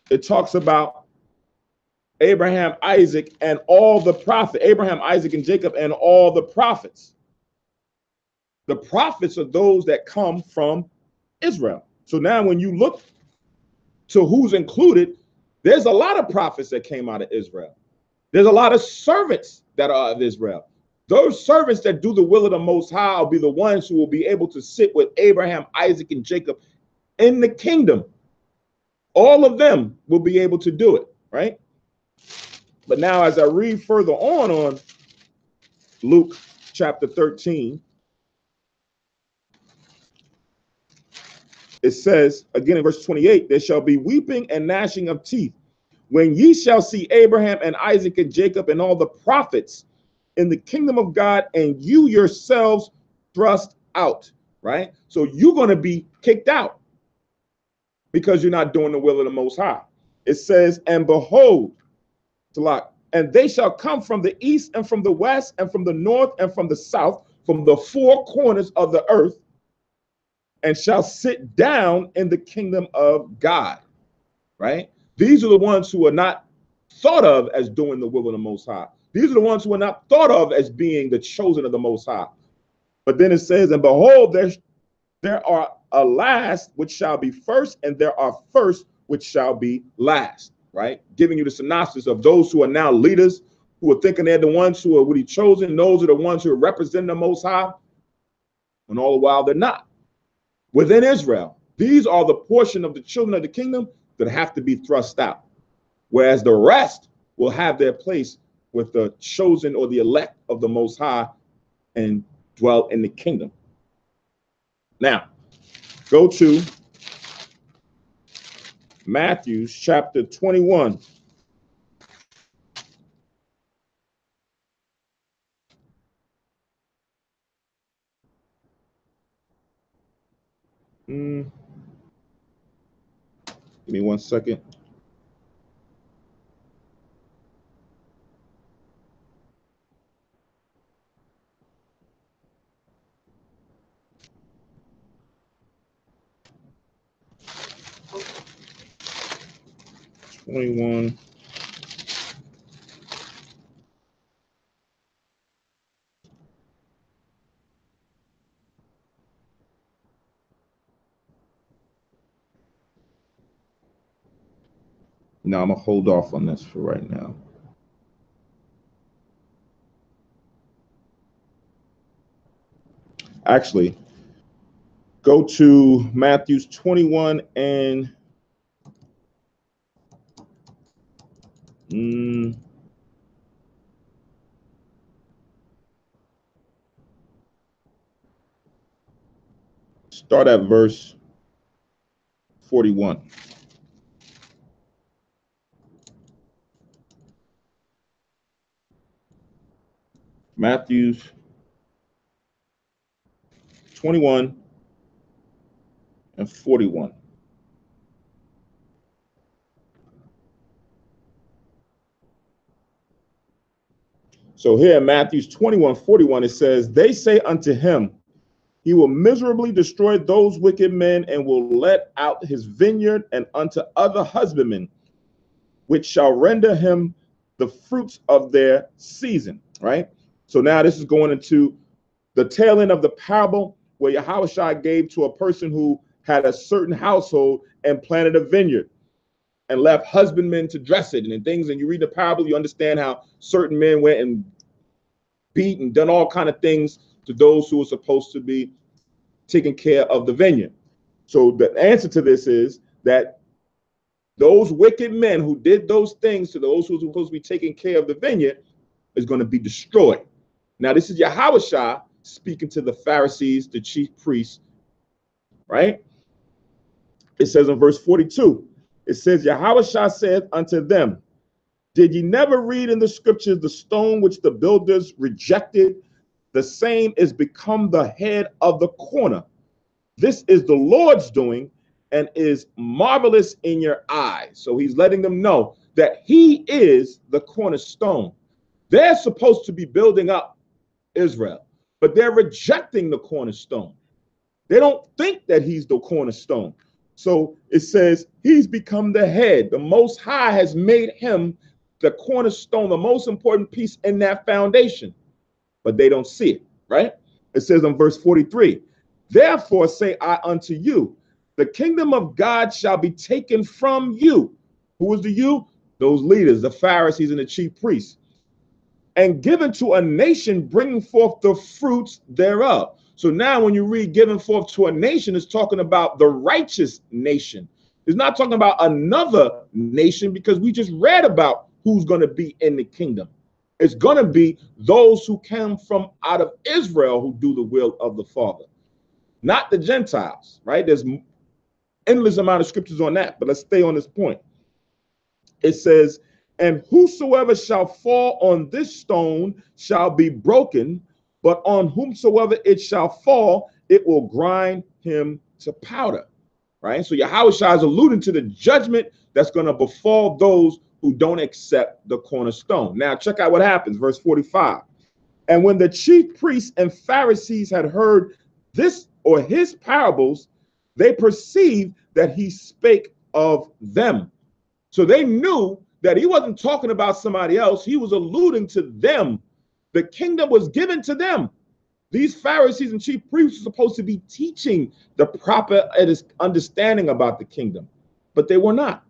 it talks about Abraham, Isaac, and all the prophets. Abraham, Isaac, and Jacob, and all the prophets. The prophets are those that come from Israel. So now when you look to who's included, there's a lot of prophets that came out of Israel. There's a lot of servants that are of Israel. Those servants that do the will of the Most High will be the ones who will be able to sit with Abraham, Isaac, and Jacob in the kingdom. All of them will be able to do it, right? But now as I read further on Luke chapter 13, it says, again in verse 28, there shall be weeping and gnashing of teeth when ye shall see Abraham and Isaac and Jacob and all the prophets in the kingdom of God, and you yourselves thrust out, right? So you're going to be kicked out because you're not doing the will of the Most High. It says, and behold, and they shall come from the east and from the west and from the north and from the south, from the four corners of the earth, and shall sit down in the kingdom of God, right? These are the ones who are not thought of as doing the will of the Most High. These are the ones who are not thought of as being the chosen of the Most High. But then it says, and behold, there are a last which shall be first, and there are first which shall be last, right? Giving you the synopsis of those who are now leaders, who are thinking they're the ones who are really chosen. Those are the ones who represent the Most High, and all the while they're not. Within Israel, these are the portion of the children of the kingdom that have to be thrust out, whereas the rest will have their place with the chosen or the elect of the Most High and dwell in the kingdom. Now, go to Matthew chapter 21. Give me 1 second. '21. No, I'm gonna hold off on this for right now. Actually, go to Matthew 21 and start at verse 41. Matthew 21 and 41. So here in Matthew 21:41, it says, they say unto him, he will miserably destroy those wicked men and will let out his vineyard and unto other husbandmen, which shall render him the fruits of their season, right? So now this is going into the tail end of the parable where Yahushua gave to a person who had a certain household and planted a vineyard and left husbandmen to dress it and things. And you read the parable, you understand how certain men went and beat and done all kind of things to those who were supposed to be taking care of the vineyard. So the answer to this is that those wicked men who did those things to those who were supposed to be taking care of the vineyard is going to be destroyed. Now, this is Yahushua speaking to the Pharisees, the chief priests, right? It says in verse 42, it says, Yahushua said unto them, did ye never read in the scriptures the stone which the builders rejected? The same is become the head of the corner. This is the Lord's doing and is marvelous in your eyes. So he's letting them know that he is the cornerstone. They're supposed to be building up Israel, but they're rejecting the cornerstone. They don't think that he's the cornerstone. So it says he's become the head. The Most High has made him the cornerstone, the most important piece in that foundation, but they don't see it, right? It says in verse 43, therefore say I unto you, the kingdom of God shall be taken from you. Who is the you? Those leaders, the Pharisees and the chief priests, and given to a nation bringing forth the fruits thereof. So now when you read given forth to a nation, it's talking about the righteous nation. It's not talking about another nation, because we just read about who's going to be in the kingdom. It's going to be those who come from out of Israel who do the will of the Father, not the Gentiles, right? There's endless amount of scriptures on that, but let's stay on this point. It says, and whosoever shall fall on this stone shall be broken, but on whomsoever it shall fall, it will grind him to powder, right? So Yahushua is alluding to the judgment that's going to befall those who don't accept the cornerstone. Now check out what happens, verse 45. And when the chief priests and Pharisees had heard this or his parables, they perceived that he spake of them. So they knew that he wasn't talking about somebody else. He was alluding to them. The kingdom was given to them. These Pharisees and chief priests were supposed to be teaching the proper understanding about the kingdom, but they were not.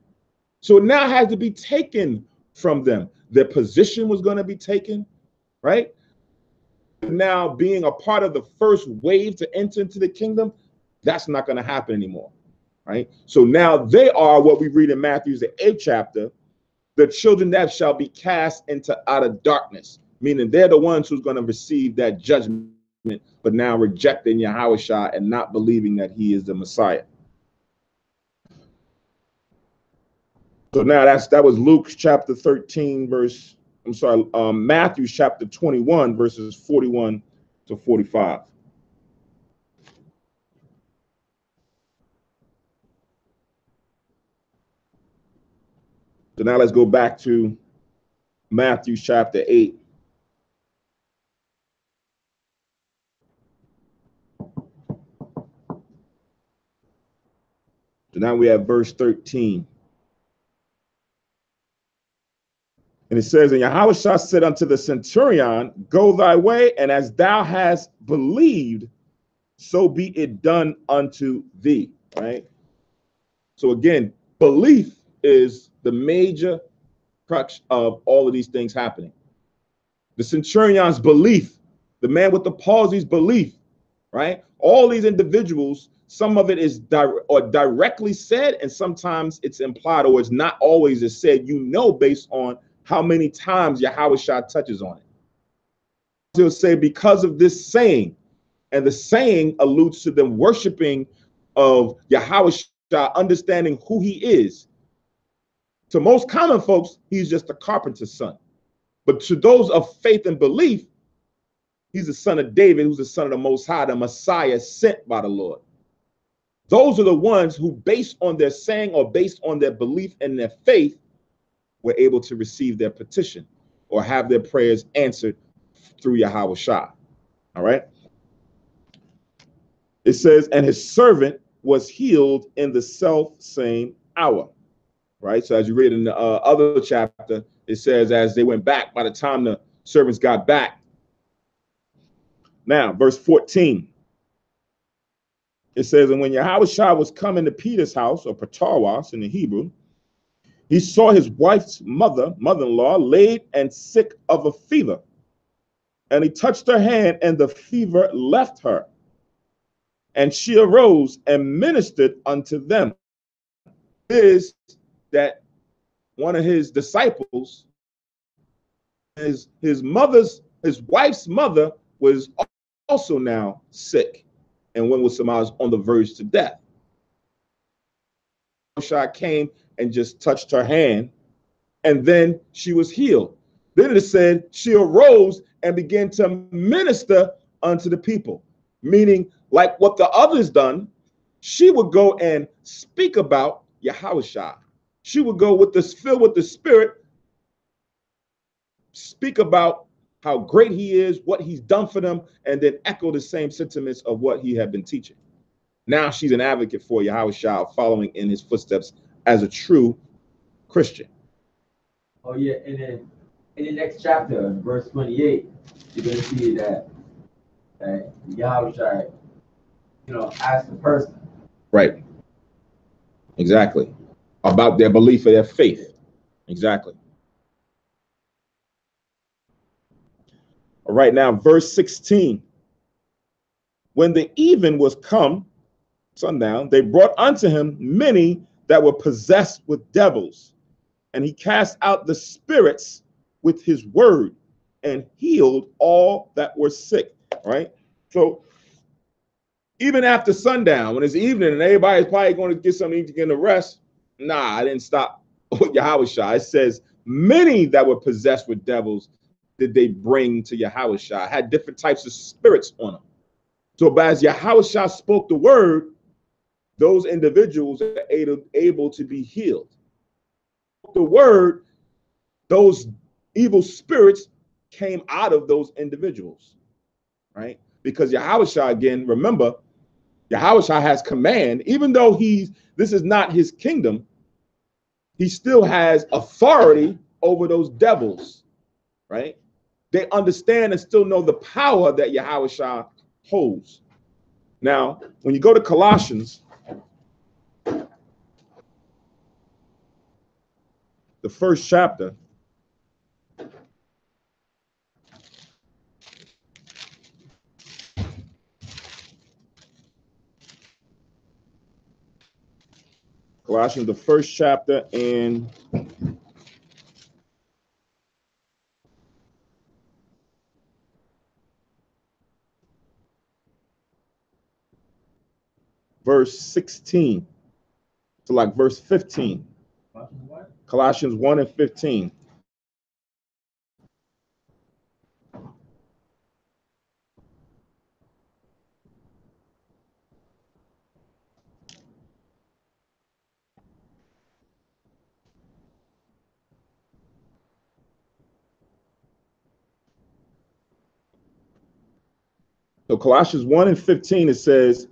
So it now had to be taken from them. Their position was going to be taken, right? Now being a part of the first wave to enter into the kingdom, that's not going to happen anymore, right? So now they are what we read in Matthew, the 8th chapter, the children that shall be cast into outer darkness, meaning they're the ones who's going to receive that judgment, but now rejecting Yahushua and not believing that he is the Messiah. So now that was Luke chapter 13, Matthew chapter 21, verses 41 to 45. So now let's go back to Matthew chapter 8. So now we have verse 13. And it says, and Yahushua said unto the centurion, go thy way, and as thou hast believed, so be it done unto thee, right? So again, belief is the major crux of all of these things happening. The centurion's belief, the man with the palsy's belief, right? All these individuals, some of it is directly said, and sometimes it's implied, or it's not always is said, based on how many times Yahushua touches on it. He'll say, because of this saying, and the saying alludes to them worshiping of Yahushua, understanding who he is. To most common folks, he's just a carpenter's son. But to those of faith and belief, He's the son of David, who's the son of the Most High, the Messiah sent by the Lord. Those are the ones who, based on their saying or based on their belief and their faith, were able to receive their petition or have their prayers answered through Yahweh Shah. All right. It says, and his servant was healed in the self same hour. Right. So as you read in the other chapter, it says, as they went back, by the time the servants got back. Now, verse 14. It says, and when Yahweh Shah was coming to Peter's house, or Patarwas in the Hebrew, he saw his wife's mother-in-law, laid and sick of a fever. And he touched her hand, and the fever left her. And she arose and ministered unto them. Is that one of his disciples, his wife's mother was also now sick, and one was somehow on the verge to death. Shah came and just touched her hand, and then she was healed. Then it said she arose and began to minister unto the people, meaning like what the others done, she would go and speak about Yahweh Shah. She would go with this, filled with the Spirit, speak about how great he is, what he's done for them, and then echo the same sentiments of what he had been teaching. Now she's an advocate for Yahweh Shah, following in his footsteps as a true Christian. Oh yeah, and then in the next chapter, verse 28, you're going to see that Yahweh Shah, asked the person. Right. Exactly. About their belief or their faith. Exactly. All right, now verse 16. When the even was come, sundown, they brought unto him many that were possessed with devils, and he cast out the spirits with his word and healed all that were sick. Right? So even after sundown, when it's evening and everybody's probably going to get something to eat to get a rest, nah, I didn't stop with Yahweh Shah. It says many that were possessed with devils did they bring to Yahweh Shah, had different types of spirits on them. So as Yahweh Shah spoke the word, those individuals are able to be healed. The word, those evil spirits came out of those individuals, right? Because Yahweh Shah, again, remember, Yahweh Shah has command. Even though this is not his kingdom, he still has authority over those devils, right? They understand and still know the power that Yahweh Shah holds. Now, when you go to Colossians, the first chapter, Colossians, the first chapter, and verse 16 to like verse 15. Colossians 1 and 15. So Colossians 1 and 15, it says,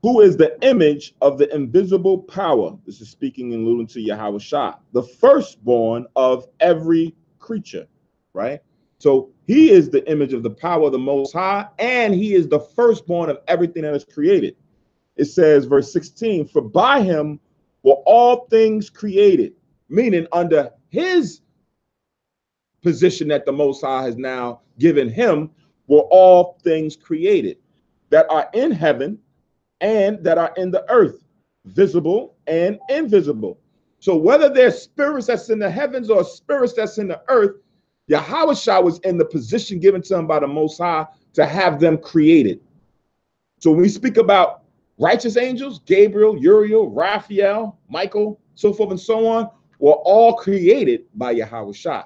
who is the image of the invisible power? This is speaking and alluding to Yahweh Shah, the firstborn of every creature, right? So he is the image of the power of the Most High, and he is the firstborn of everything that is created. It says, verse 16, for by him were all things created, meaning under his position that the Most High has now given him, were all things created that are in heaven and that are in the earth, visible and invisible. So whether there's spirits that's in the heavens or spirits that's in the earth, Yahweh Shah was in the position given to him by the Most High to have them created. So when we speak about righteous angels, Gabriel, Uriel, Raphael, Michael, so forth and so on, were all created by Yahweh Shah.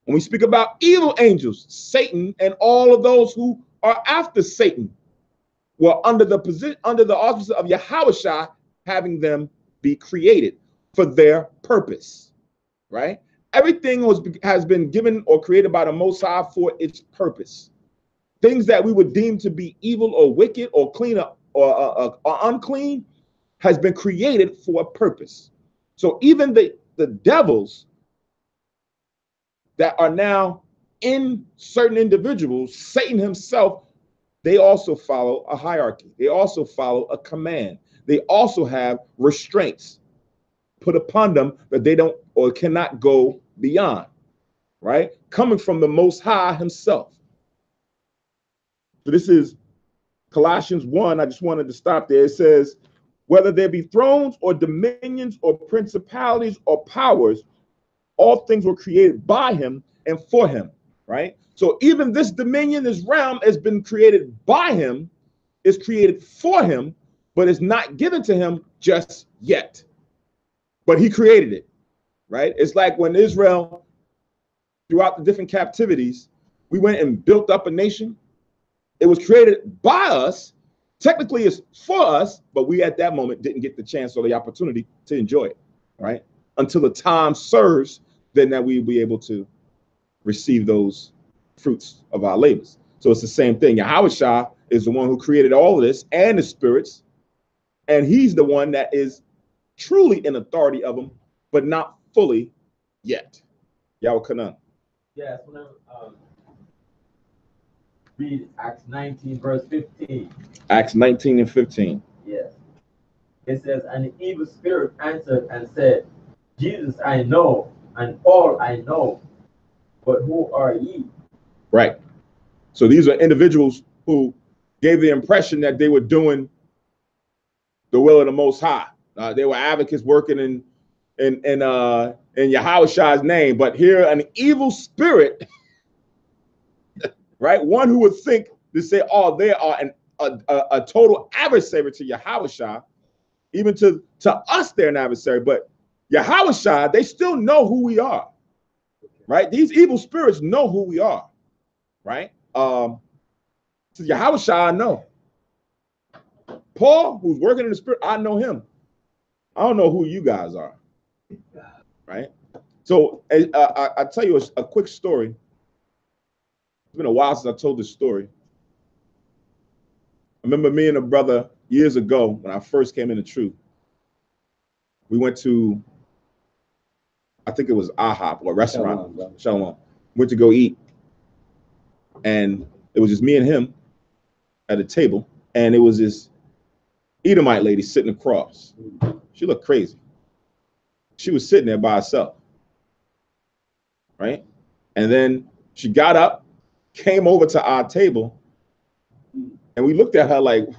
When we speak about evil angels, Satan and all of those who are after Satan were under the auspices of Yahushua, having them be created for their purpose, right? Everything has been given or created by the Most High for its purpose. Things that we would deem to be evil or wicked or clean or unclean has been created for a purpose. So even the devils that are now in certain individuals, Satan himself, they also follow a hierarchy. They also follow a command. They also have restraints put upon them that they don't or cannot go beyond, right? Coming from the Most High himself. So this is Colossians 1. I just wanted to stop there. It says, whether there be thrones or dominions or principalities or powers, all things were created by him and for him, right? So even this dominion, this realm has been created by him, is created for him, but it's not given to him just yet. But he created it, right? It's like when Israel, throughout the different captivities, we went and built up a nation. It was created by us. Technically, it's for us, but we at that moment didn't get the chance or the opportunity to enjoy it, right? Until the time serves, then that we'll be able to receive those fruits of our labors. So it's the same thing. Yahushua is the one who created all of this and the spirits, and he's the one that is truly in authority of them, but not fully yet. Yahweh Kanan. Yes, whenever read Acts 19, verse 15. Acts 19 and 15. Yes. It says, and the evil spirit answered and said, Jesus I know, and Paul I know, but who are ye? Right. So these are individuals who gave the impression that they were doing the will of the Most High. They were advocates working in Yahushua's name, but here an evil spirit, right? One who would think to say, oh, they are a total adversary to Yahushua. Even to us, they're an adversary, but Yahushua, they still know who we are, right? These evil spirits know who we are, right? So Yahushua, I know. Paul, who's working in the spirit, I know him. I don't know who you guys are, right? So I'll tell you a quick story. It's been a while since I told this story. I remember me and a brother years ago when I first came into truth. We went to, I think it was IHOP or a restaurant. Shalom. Went to go eat. And it was just me and him at a table. And it was this Edomite lady sitting across. She looked crazy. She was sitting there by herself. Right? And then she got up, came over to our table, and we looked at her like, what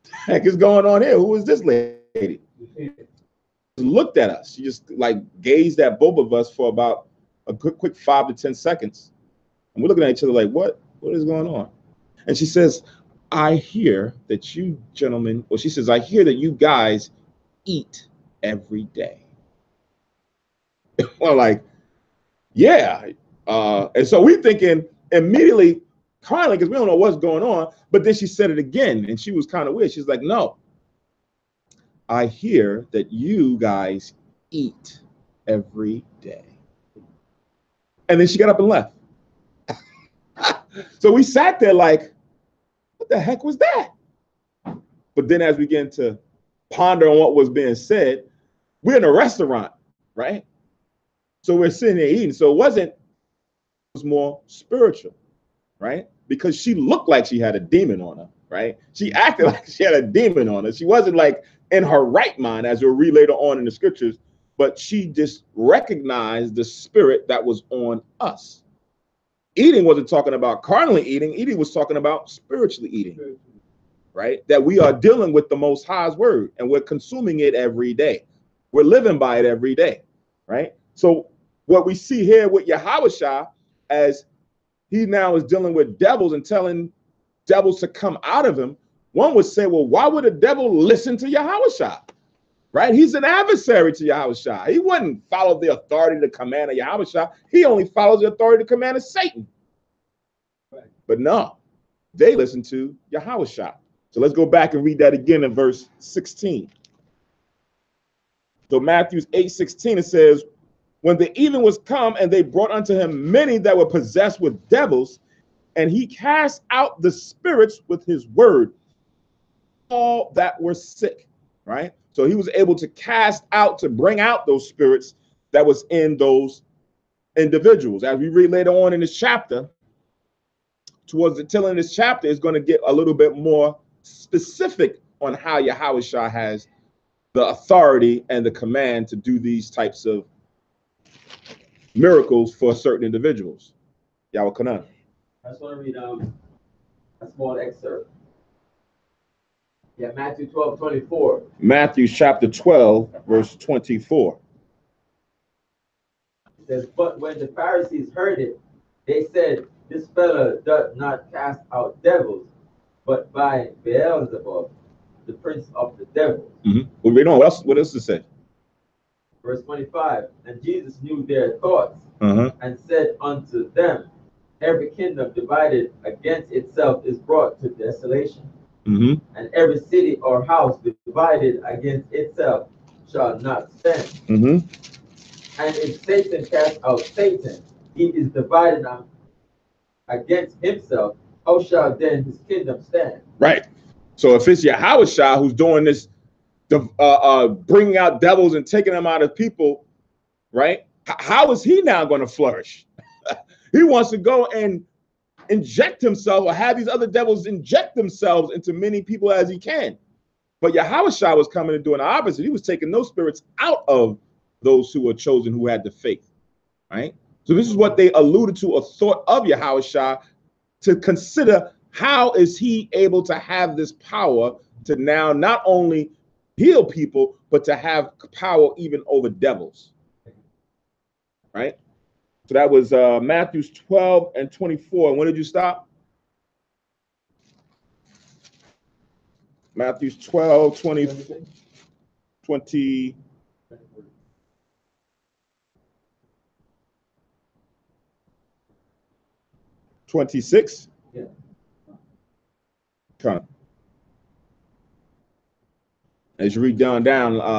the heck is going on here? Who is this lady? Looked at us. She just like gazed at both of us for about a quick 5 to 10 seconds. And we're looking at each other like, what is going on? And she says, I hear that you gentlemen, well, she says, I hear that you guys eat every day. Well, like, yeah. And so we thinking immediately, kindly, because we don't know what's going on. But then she said it again, and she was kind of weird. She's like, no, I hear that you guys eat every day. And then she got up and left. So we sat there like, what the heck was that? But then as we began to ponder on what was being said, we're in a restaurant, right? So we're sitting there eating. So it was more spiritual, right? Because she looked like she had a demon on her, right? She acted like she had a demon on her. She wasn't like in her right mind, as we'll read later on in the scriptures, but she just recognized the spirit that was on us. Eating wasn't talking about carnally eating. Eating was talking about spiritually eating, right? That we are dealing with the Most High's word, and we're consuming it every day. We're living by it every day, right? So what we see here with Yahushua, as he now is dealing with devils and telling devils to come out of him, one would say, well, why would a devil listen to Yahushua? Right? He's an adversary to Yahushua. He wouldn't follow the authority, the command of Yahushua. He only follows the authority, the command of Satan. Right. But no, they listen to Yahushua. So let's go back and read that again in verse 16. So Matthew 8:16, it says, when the even was come, and they brought unto him many that were possessed with devils, and he cast out the spirits with his word, all that were sick. Right? So he was able to cast out, to bring out those spirits that was in those individuals. As we read later on in this chapter, towards the tail end of this chapter, is going to get a little bit more specific on how Yahushua has the authority and the command to do these types of miracles for certain individuals. Yahweh Kanan. I just want to read a small excerpt. Yeah, Matthew 12:24. Matthew chapter 12, verse 24. It says, but when the Pharisees heard it, they said, this fellow doth not cast out devils, but by Beelzebub, the prince of the devils. Well, read on. What else to say? Verse 25. And Jesus knew their thoughts, and said unto them, every kingdom divided against itself is brought to desolation. And every city or house divided against itself shall not stand. And if Satan cast out Satan, he is divided against himself. How shall then his kingdom stand? Right. So if it's Yahushua who's doing this, bringing out devils and taking them out of people, right? How is he now going to flourish? He wants to go and inject himself, or have these other devils inject themselves into many people as he can. But Yahushua was coming and doing the opposite. He was taking those spirits out of those who were chosen, who had the faith, right? So this is what they alluded to, a thought of Yahushua, to consider how is he able to have this power to now not only heal people, but to have power even over devils, right? So that was Matthew 12 and 24. And when did you stop? Matthew 12, 20, 26. Yeah. Kind of. As you read down,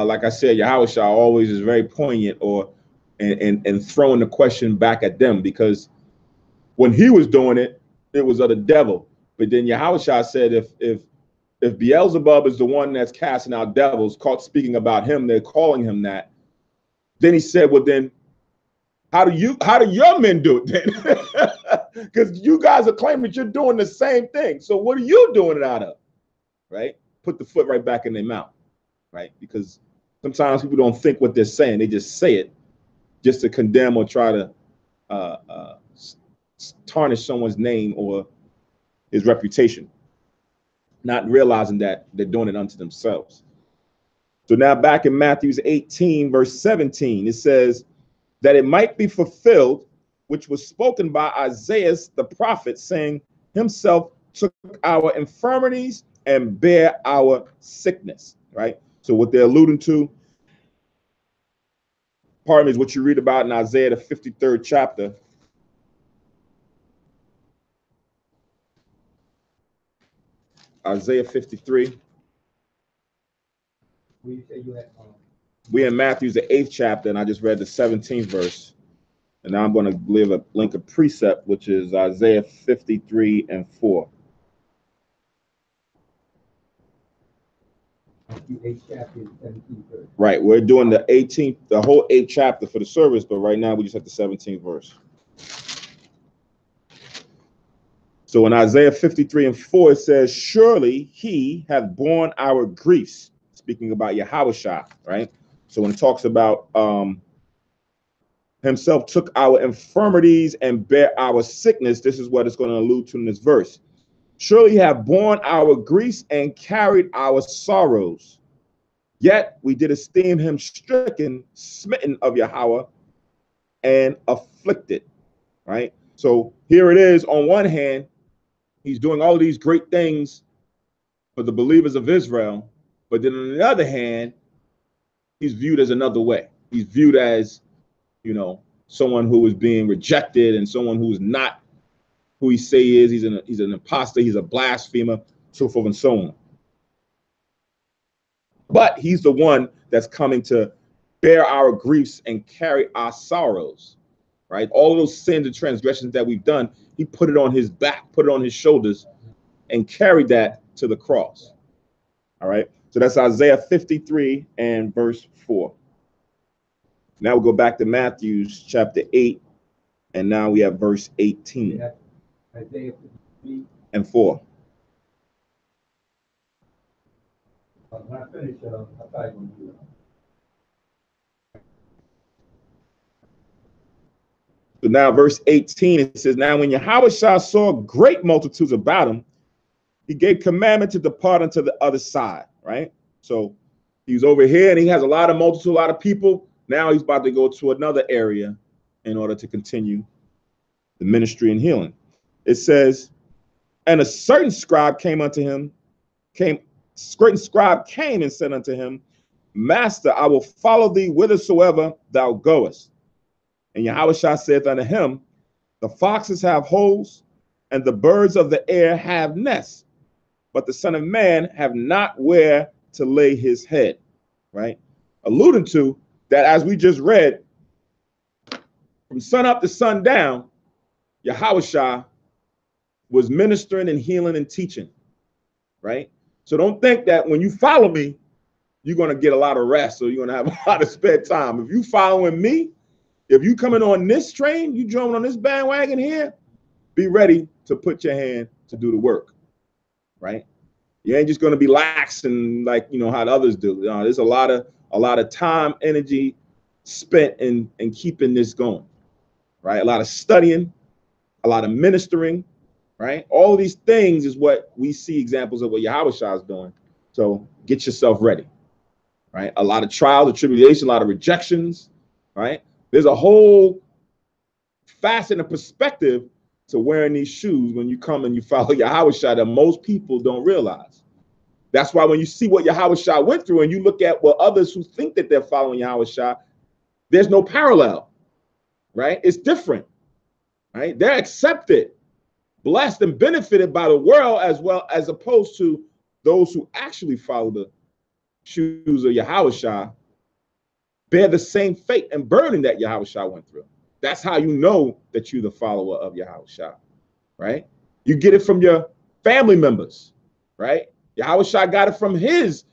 like I said, Yahushua always is very poignant, or and throwing the question back at them, because when he was doing it, it was of the devil. But then Yahushua said, if Beelzebub is the one that's casting out devils, caught speaking about him, they're calling him that. Then he said, well, then how do your men do it then? Because you guys are claiming that you're doing the same thing. So what are you doing it out of? Right? Put the foot right back in their mouth. Right? Because sometimes people don't think what they're saying. They just say it just to condemn or try to tarnish someone's name or his reputation, not realizing that they're doing it unto themselves. So now back in Matthew 18, verse 17, it says that it might be fulfilled, which was spoken by Isaiah the prophet, saying, himself took our infirmities and bare our sickness, right? So what they're alluding to, pardon me, is what you read about in Isaiah, the 53rd chapter. Isaiah 53. We in Matthew's the 8th chapter, and I just read the 17th verse. And now I'm going to link a precept, which is Isaiah 53 and 4. Right, we're doing the 18th, the whole 8th chapter for the service, but right now we just have the 17th verse. So in Isaiah 53 and 4, it says, surely he hath borne our griefs, speaking about Yahushua, right? So when it talks about himself took our infirmities and bare our sickness, this is what it's going to allude to in this verse. Surely he hath borne our griefs and carried our sorrows. Yet we did esteem him stricken, smitten of Yahweh, and afflicted, right? So here it is. On one hand, he's doing all of these great things for the believers of Israel. But then on the other hand, he's viewed as another way. He's viewed as, you know, someone who is being rejected and someone who is not who he say he is. He's an imposter. He's a blasphemer, so forth and so on. But he's the one that's coming to bear our griefs and carry our sorrows, right? All of those sins and transgressions that we've done, he put it on his back, put it on his shoulders, and carried that to the cross. All right. So that's Isaiah 53 and verse 4. Now we'll go back to Matthew chapter 8, and now we have verse 18 Isaiah 53 and 4. When I finish, I'll probably gonna do it. So now verse 18, it says, now when Yahweh saw great multitudes about him, he gave commandment to depart unto the other side, right? So he's over here and he has a lot of multitude, a lot of people. Now he's about to go to another area in order to continue the ministry and healing. It says, and a certain scribe came unto him, certain scribe came and said unto him, Master, I will follow thee whithersoever thou goest. And Yahushua saith unto him, the foxes have holes, and the birds of the air have nests, but the Son of Man have not where to lay his head, right? Alluding to that, as we just read, from sun up to sundown, Yahushua was ministering and healing and teaching, right? So don't think that when you follow me, you're going to get a lot of rest or you're going to have a lot of spare time. If you following me, if you coming on this train, you jumping on this bandwagon here, be ready to put your hand to do the work, right? You ain't just going to be lax and like, you know, how the others do. There's a lot of time, energy spent in keeping this going, right? A lot of studying, a lot of ministering, right? All of these things is what we see examples of what Yahushua is doing. So get yourself ready, right? A lot of trials, a tribulation, a lot of rejections, right? There's a whole facet and perspective to wearing these shoes when you come and you follow Yahushua that most people don't realize. That's why when you see what Yahushua went through and you look at what others who think that they're following Yahushua, there's no parallel, right? It's different, right? They're accepted, blessed, and benefited by the world as well as opposed to those who actually follow the shoes of Yahushua, bear the same fate and burden that Yahushua went through. That's how you know that you're the follower of Yahushua, right? You get it from your family members, right? Yahushua got it from his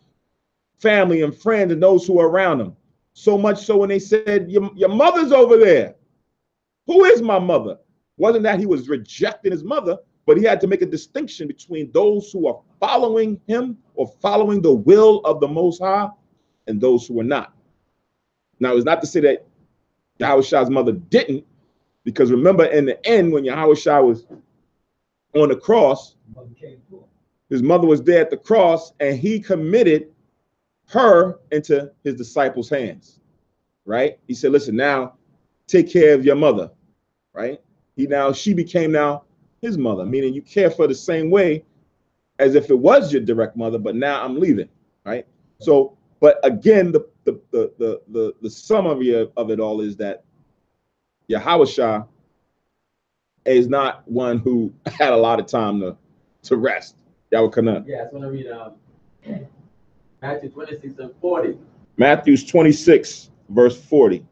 family and friends and those who are around him. So much so when they said, your mother's over there. Who is my mother? Wasn't that he was rejecting his mother, but he had to make a distinction between those who are following him or following the will of the Most High and those who are not. Now, it's not to say that Yahushua's mother didn't, because remember in the end, when Yahushua was on the cross, his mother was there at the cross and he committed her into his disciples' hands, right? He said, listen, now take care of your mother, right? She became now his mother, meaning you care for the same way as if it was your direct mother, but now I'm leaving, right? So, but again, the summary of it all is that Yahushua is not one who had a lot of time to rest. Yahweh. Yeah, I just want to read Matthew 26 and 40. Matthew 26, verse 40.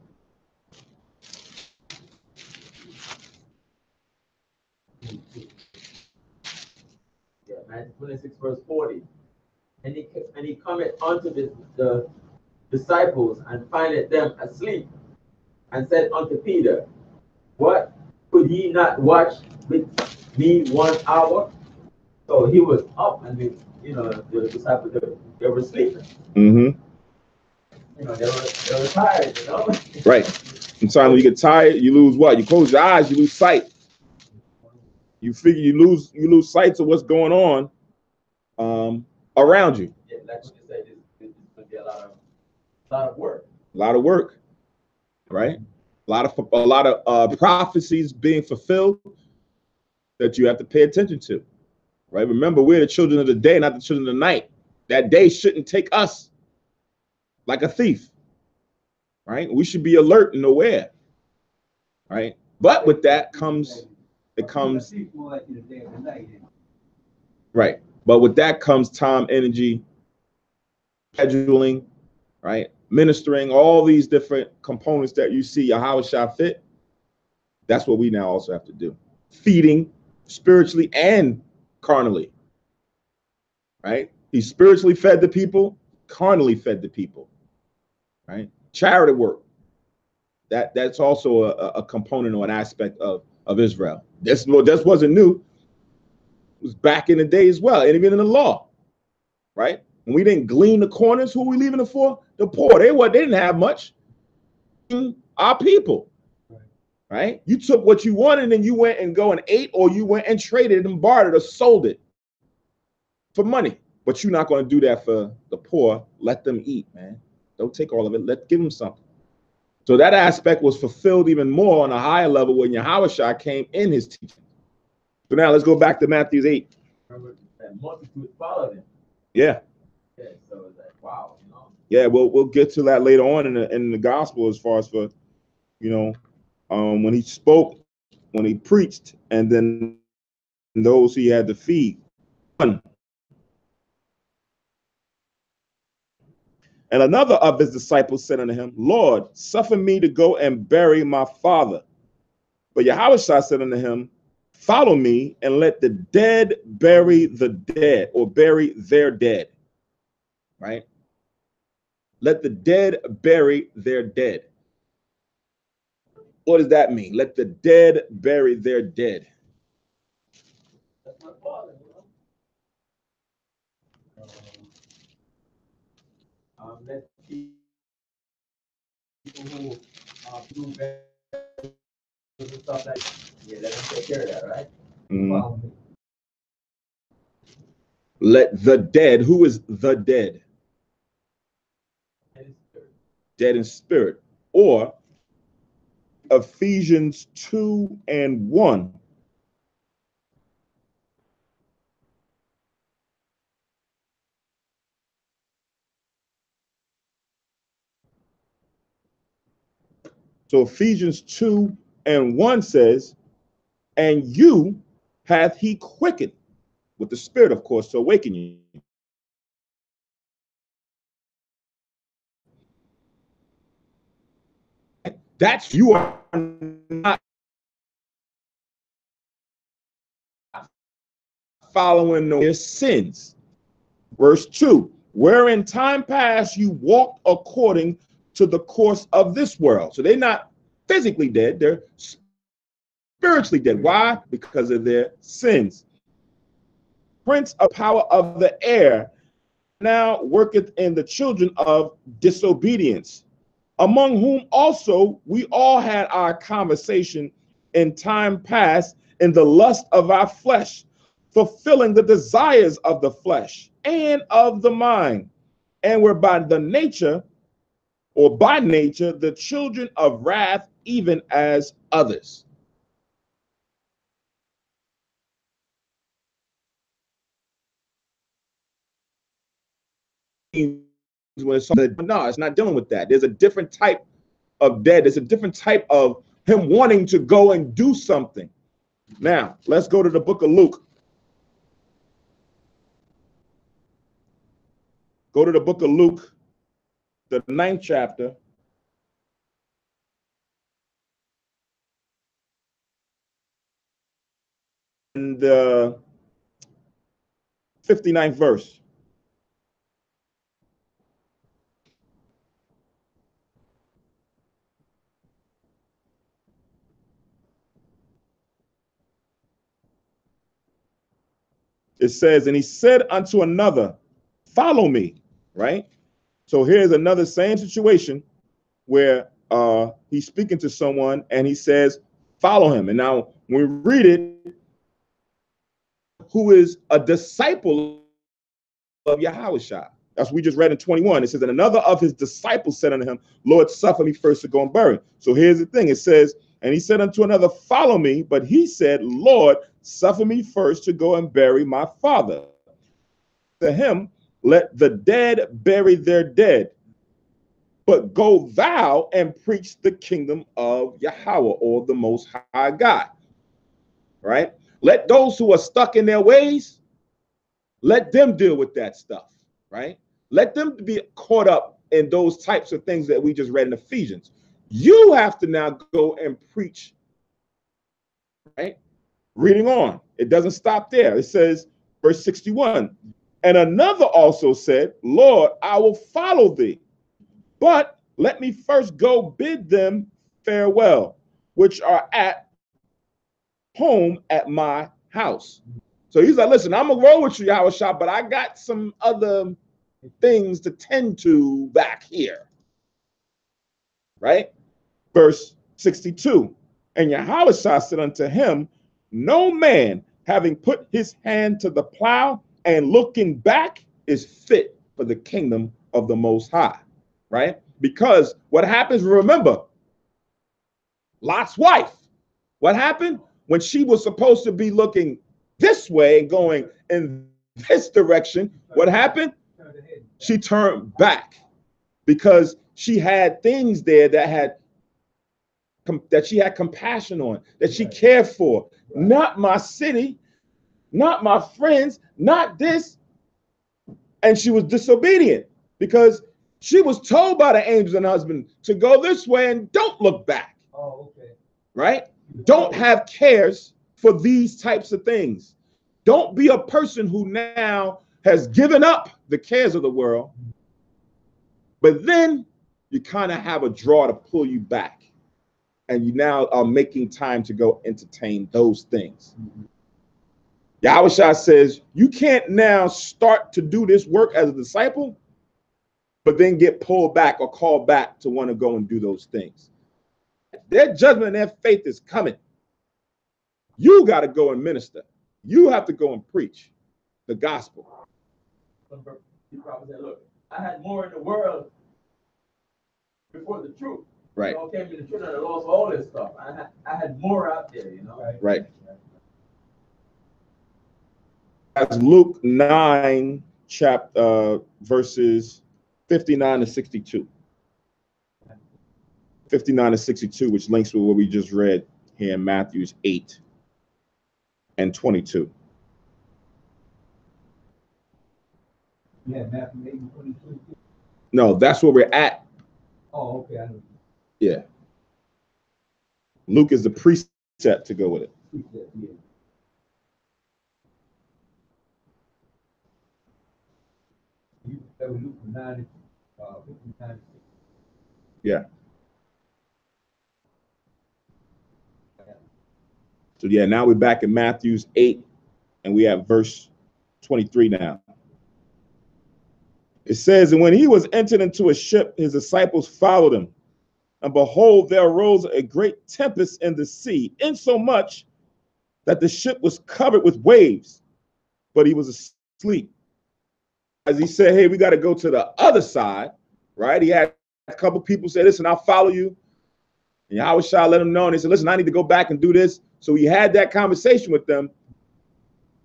Yeah, Matthew 26, verse 40. And he cometh unto the disciples and findeth them asleep, and said unto Peter, what, could ye not watch with me 1 hour? So he was up, and the disciples, they were sleeping. Mm-hmm. They were tired, Right. Sometimes when you get tired, you lose what? You close your eyes, you lose sight. You figure you lose sight of what's going on around you. Yeah, like what you said, it's going to be a lot of work. A lot of work, right? A lot of prophecies being fulfilled that you have to pay attention to, right? Remember, we're the children of the day, not the children of the night. That day shouldn't take us like a thief, right? We should be alert and aware, right? But with that comes, right. But with that comes time, energy, scheduling, right? Ministering, all these different components that you see Yahushua fit. That's what we now also have to do. Feeding spiritually and carnally, right? He spiritually fed the people, carnally fed the people, right? Charity work. That's also a component or an aspect of Israel. This wasn't new. It was back in the day as well, and even in the law, right? When we didn't glean the corners, who were we leaving it for? The poor. They didn't have much. Our people, right? You took what you wanted and you went and go and ate, or you went and traded and bartered or sold it for money. But you're not going to do that for the poor. Let them eat, man. Don't take all of it. Give them something. So that aspect was fulfilled even more on a higher level when Yahushua came in his teaching. So now let's go back to Matthew 8. And multitude followed him. Yeah. Yeah, so it's like, wow, you know. Yeah, we'll get to that later on in the gospel, as far as for, you know, when he spoke, when he preached, and then those he had to feed. And another of his disciples said unto him, Lord, suffer me to go and bury my father. But Yahushua said unto him, follow me and let the dead bury the dead, or bury their dead, right? Let the dead bury their dead. What does that mean? Let the dead bury their dead. That's my father, you know. Let people who do bad and stuff like that, yeah, let them take care of that, right? Mm-hmm. Let the dead, who is the dead? Dead in spirit. Or Ephesians 2:1. So Ephesians 2:1 says, and you hath he quickened, with the spirit, of course, to awaken you. That's, you are not following your sins. Verse 2, where in time past you walked according to the course of this world. So they're not physically dead, they're spiritually dead. Why? Because of their sins. Prince of power of the air now worketh in the children of disobedience, among whom also we all had our conversation in time past in the lust of our flesh, fulfilling the desires of the flesh and of the mind, and were by the nature, or by nature, the children of wrath, even as others. When it's, no, it's not dealing with that. There's a different type of dead. There's a different type of him wanting to go and do something. Now, let's go to the book of Luke. Go to the book of Luke, the 9th chapter. And the 59th verse. It says, and he said unto another, follow me, right? So here's another same situation where he's speaking to someone and he says, follow him. And now when we read it, who is a disciple of Yahushua. That's what we just read in 21. It says, and another of his disciples said unto him, Lord, suffer me first to go and bury. So here's the thing. It says, and he said unto another, follow me. But he said, Lord, suffer me first to go and bury my father. To him, let the dead bury their dead. but go thou and preach the kingdom of Yahweh, or the Most High God. Right? Let those who are stuck in their ways, let them deal with that stuff. Right? Let them be caught up in those types of things that we just read in Ephesians. You have to now go and preach. Right? Reading on, it doesn't stop there. It says, verse 61, and another also said, Lord, I will follow thee, but let me first go bid them farewell, which are at home at my house. So he's like, listen, I'm gonna roll with you, Yahushua, but I got some other things to tend to back here. Right? Verse 62, and Yahushua said unto him, no man having put his hand to the plow and looking back is fit for the kingdom of the Most High. Right? Because what happens, remember, Lot's wife, what happened? When she was supposed to be looking this way and going in this direction, what happened? She turned back because she had things there that she had compassion on, that she cared for. Not my city, not my friends, not this. And she was disobedient because she was told by the angels and husband to go this way and don't look back. Oh, okay. Right? Don't have cares for these types of things. Don't be a person who now has given up the cares of the world, but then you kind of have a draw to pull you back. And you now are making time to go entertain those things. Yahushua says, you can't now start to do this work as a disciple, but then get pulled back or called back to want to go and do those things. Their judgment and their faith is coming. You got to go and minister. You have to go and preach the gospel. You probably said, look, I had more in the world before the truth. Right. You know, came to the truth and I lost all this stuff. I had more out there, you know. Right. That's Luke 9, verses 59 to 62. 59 to 62, which links with what we just read here in Matthew's 8 and 22. Yeah, Matthew 8 and 22. No, that's where we're at. Oh, okay. I know. Yeah. Luke is the precept to go with it. Precept, yeah. That was Luke 9, 59. Yeah. So yeah, now we're back in Matthew's 8, and we have verse 23 now. It says, and when he was entered into a ship, his disciples followed him. And behold, there arose a great tempest in the sea, insomuch that the ship was covered with waves, but he was asleep. As he said, hey, we got to go to the other side, right? He had a couple people say, listen, I'll follow you. And Yahushua let him know, and he said, listen, I need to go back and do this. So he had that conversation with them,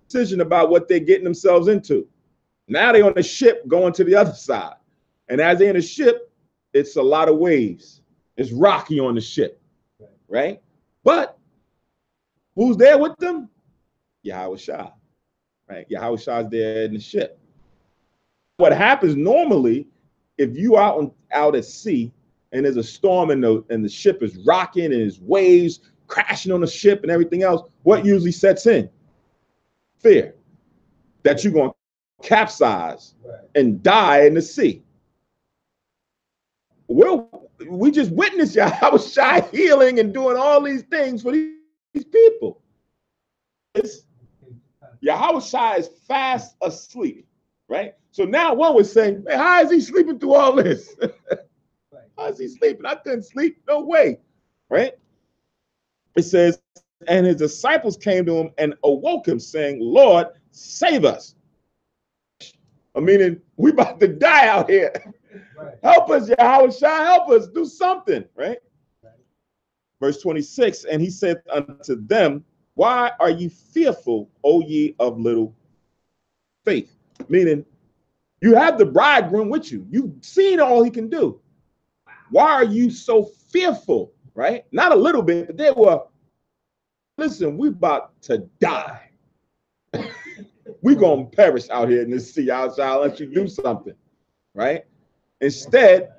decision about what they're getting themselves into. Now they're on the ship going to the other side. And as they're in the ship, it's a lot of waves. It's rocky on the ship, right? But who's there with them? Yahushua, right? Yahushua's there in the ship. What happens normally, if you out at sea and there's a storm and the ship is rocking and there's waves crashing on the ship and everything else, what usually sets in? Fear that you're going to capsize and die in the sea. Well, we just witnessed Yahushua healing and doing all these things for these people. Yahushua is fast asleep, right? So now one was saying, man, how is he sleeping through all this? How is he sleeping? I couldn't sleep. No way, right? It says, and his disciples came to him and awoke him, saying, Lord, save us. I mean, we about to die out here. Right. Help us, Yahushua, help us, do something, right? Verse 26, and he said unto them, why are ye fearful, O ye of little faith? Meaning, you have the bridegroom with you. You've seen all he can do. Why are you so fearful? Right? Not a little bit, but they were, listen, we about to die. We're going to perish out here in this sea outside unless you do something. Right? Instead,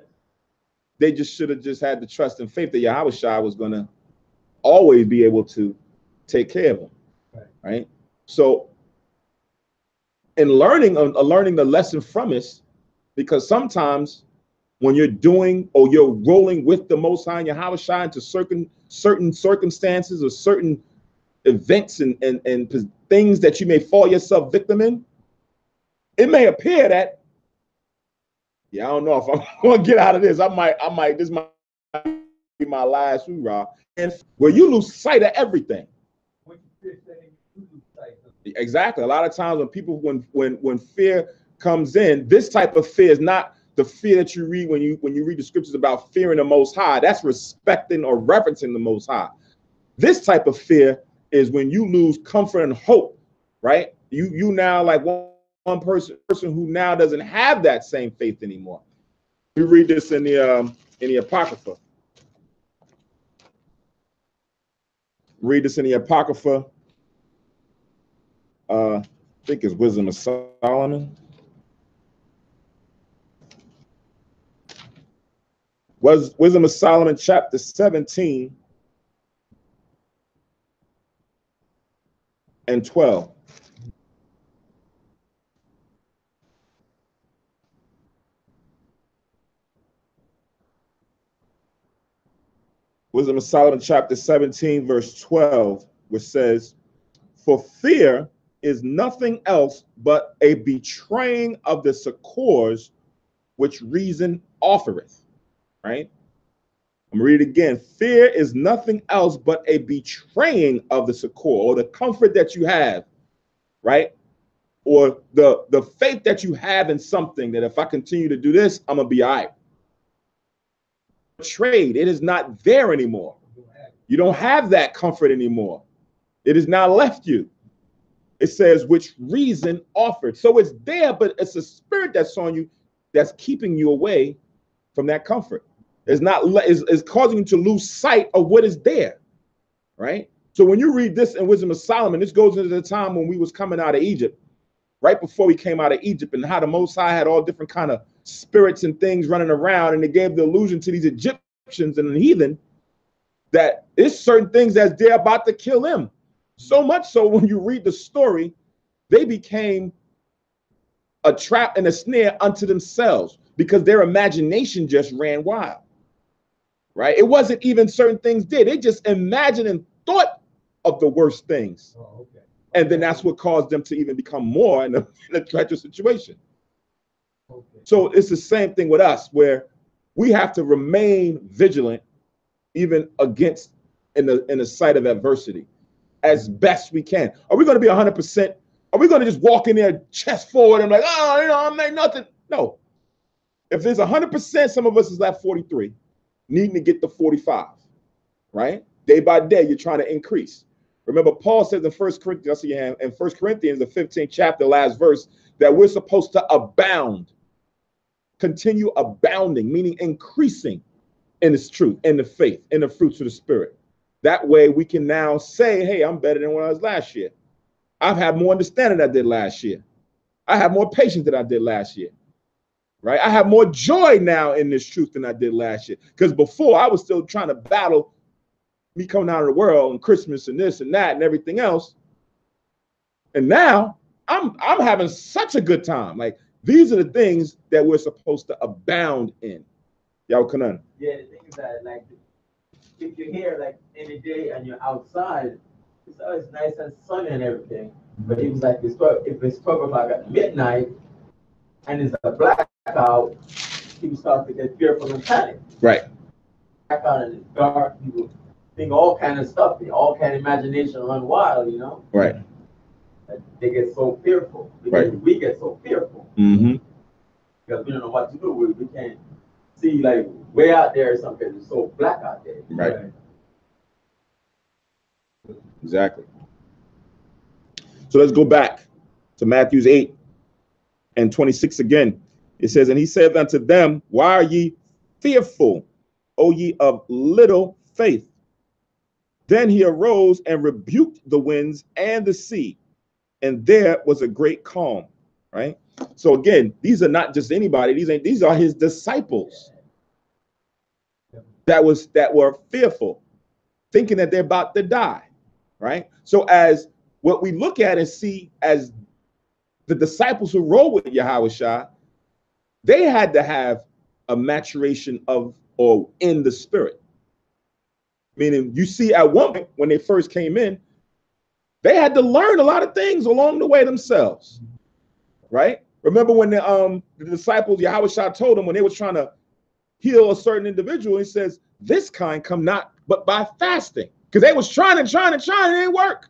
they just should have just had the trust and faith that Yahweh was going to always be able to take care of them. Right? So, in learning the lesson from us, because sometimes when you're doing or you're rolling with the Most High and Yahweh into certain circumstances or certain events and things that you may fall yourself victim in, it may appear that, I don't know if I'm going to get out of this. This might be my last hoorah. And where you lose sight of everything. Exactly. A lot of times when people, when fear comes in, this type of fear is not the fear that you read when you read the scriptures about fearing the Most High. That's respecting or reverencing the Most High. This type of fear is when you lose comfort and hope, right? You now like one person who now doesn't have that same faith anymore. We read this in the Apocrypha. Read this in the Apocrypha. I think it's Wisdom of Solomon. Wisdom of Solomon, chapter 17 and 12. Wisdom of Solomon, chapter 17, verse 12, which says, "For fear is nothing else but a betraying of the succors which reason offereth." Right? I'm gonna read it again. Fear is nothing else but a betraying of the succor, or the comfort that you have, right? Or the faith that you have in something that if I continue to do this, I'm gonna be all right. Betrayed, it is not there anymore. You don't have that comfort anymore. It has now left you. It says, which reason offered. So it's there, but it's a spirit that's on you that's keeping you away from that comfort. It's causing you to lose sight of what is there, right? So when you read this in Wisdom of Solomon, this goes into the time when we was coming out of Egypt, right before we came out of Egypt, and how the Most High had all different kind of spirits and things running around, and they gave the illusion to these Egyptians and the heathen that it's certain things that's there about to kill them. So much so when you read the story, they became a trap and a snare unto themselves because their imagination just ran wild, right? It wasn't even certain things did. They just imagined and thought of the worst things. Oh, okay. And then that's what caused them to even become more in a treacherous situation. Okay. So it's the same thing with us, where we have to remain vigilant even against in the sight of adversity as best we can. Are we going to be 100%? Are we going to just walk in there chest forward and like, oh, I made nothing? No. If there's 100%, some of us is at 43, needing to get to 45, right? Day by day, you're trying to increase. Remember, Paul says in 1 Corinthians, in 1 Corinthians, the 15th chapter, last verse, that we're supposed to abound, continue abounding, meaning increasing in this truth, in the faith, in the fruits of the Spirit. That way we can now say, hey, I'm better than when I was last year. I've had more understanding than I did last year. I have more patience than I did last year, right? I have more joy now in this truth than I did last year. Because before I was still trying to battle me coming out of the world and Christmas and this and that and everything else. And now I'm having such a good time. Like, these are the things that we're supposed to abound in. Y'all can. Yeah, the thing is that, like, if you're here like any day and you're outside, it's always nice and sunny and everything. But it was like if it's 12 o'clock at midnight and it's a blackout, people start to get fearful and panic. Right. Blackout and it's dark, people think all kind of stuff, all kind of imagination run wild, you know? Right. They get so fearful because we get so fearful. Mm-hmm. Because we don't know what to do. We can't see like way out there or something. It's so black out there. Right. Exactly. So let's go back to Matthew 8 and 26 again. It says, and he said unto them, why are ye fearful? O ye of little faith? Then he arose and rebuked the winds and the sea, and there was a great calm. Right? So again, these are not just anybody. These are his disciples that were fearful, thinking that they're about to die. Right? So as what we look at and see as the disciples who roll with Yahushua, they had to have a maturation of or in the spirit. Meaning, you see, at one point when they first came in, they had to learn a lot of things along the way themselves. Right? Remember when the disciples, Yahushua told them when they were trying to heal a certain individual, he says, "This kind come not but by fasting," because they was trying, and it didn't work.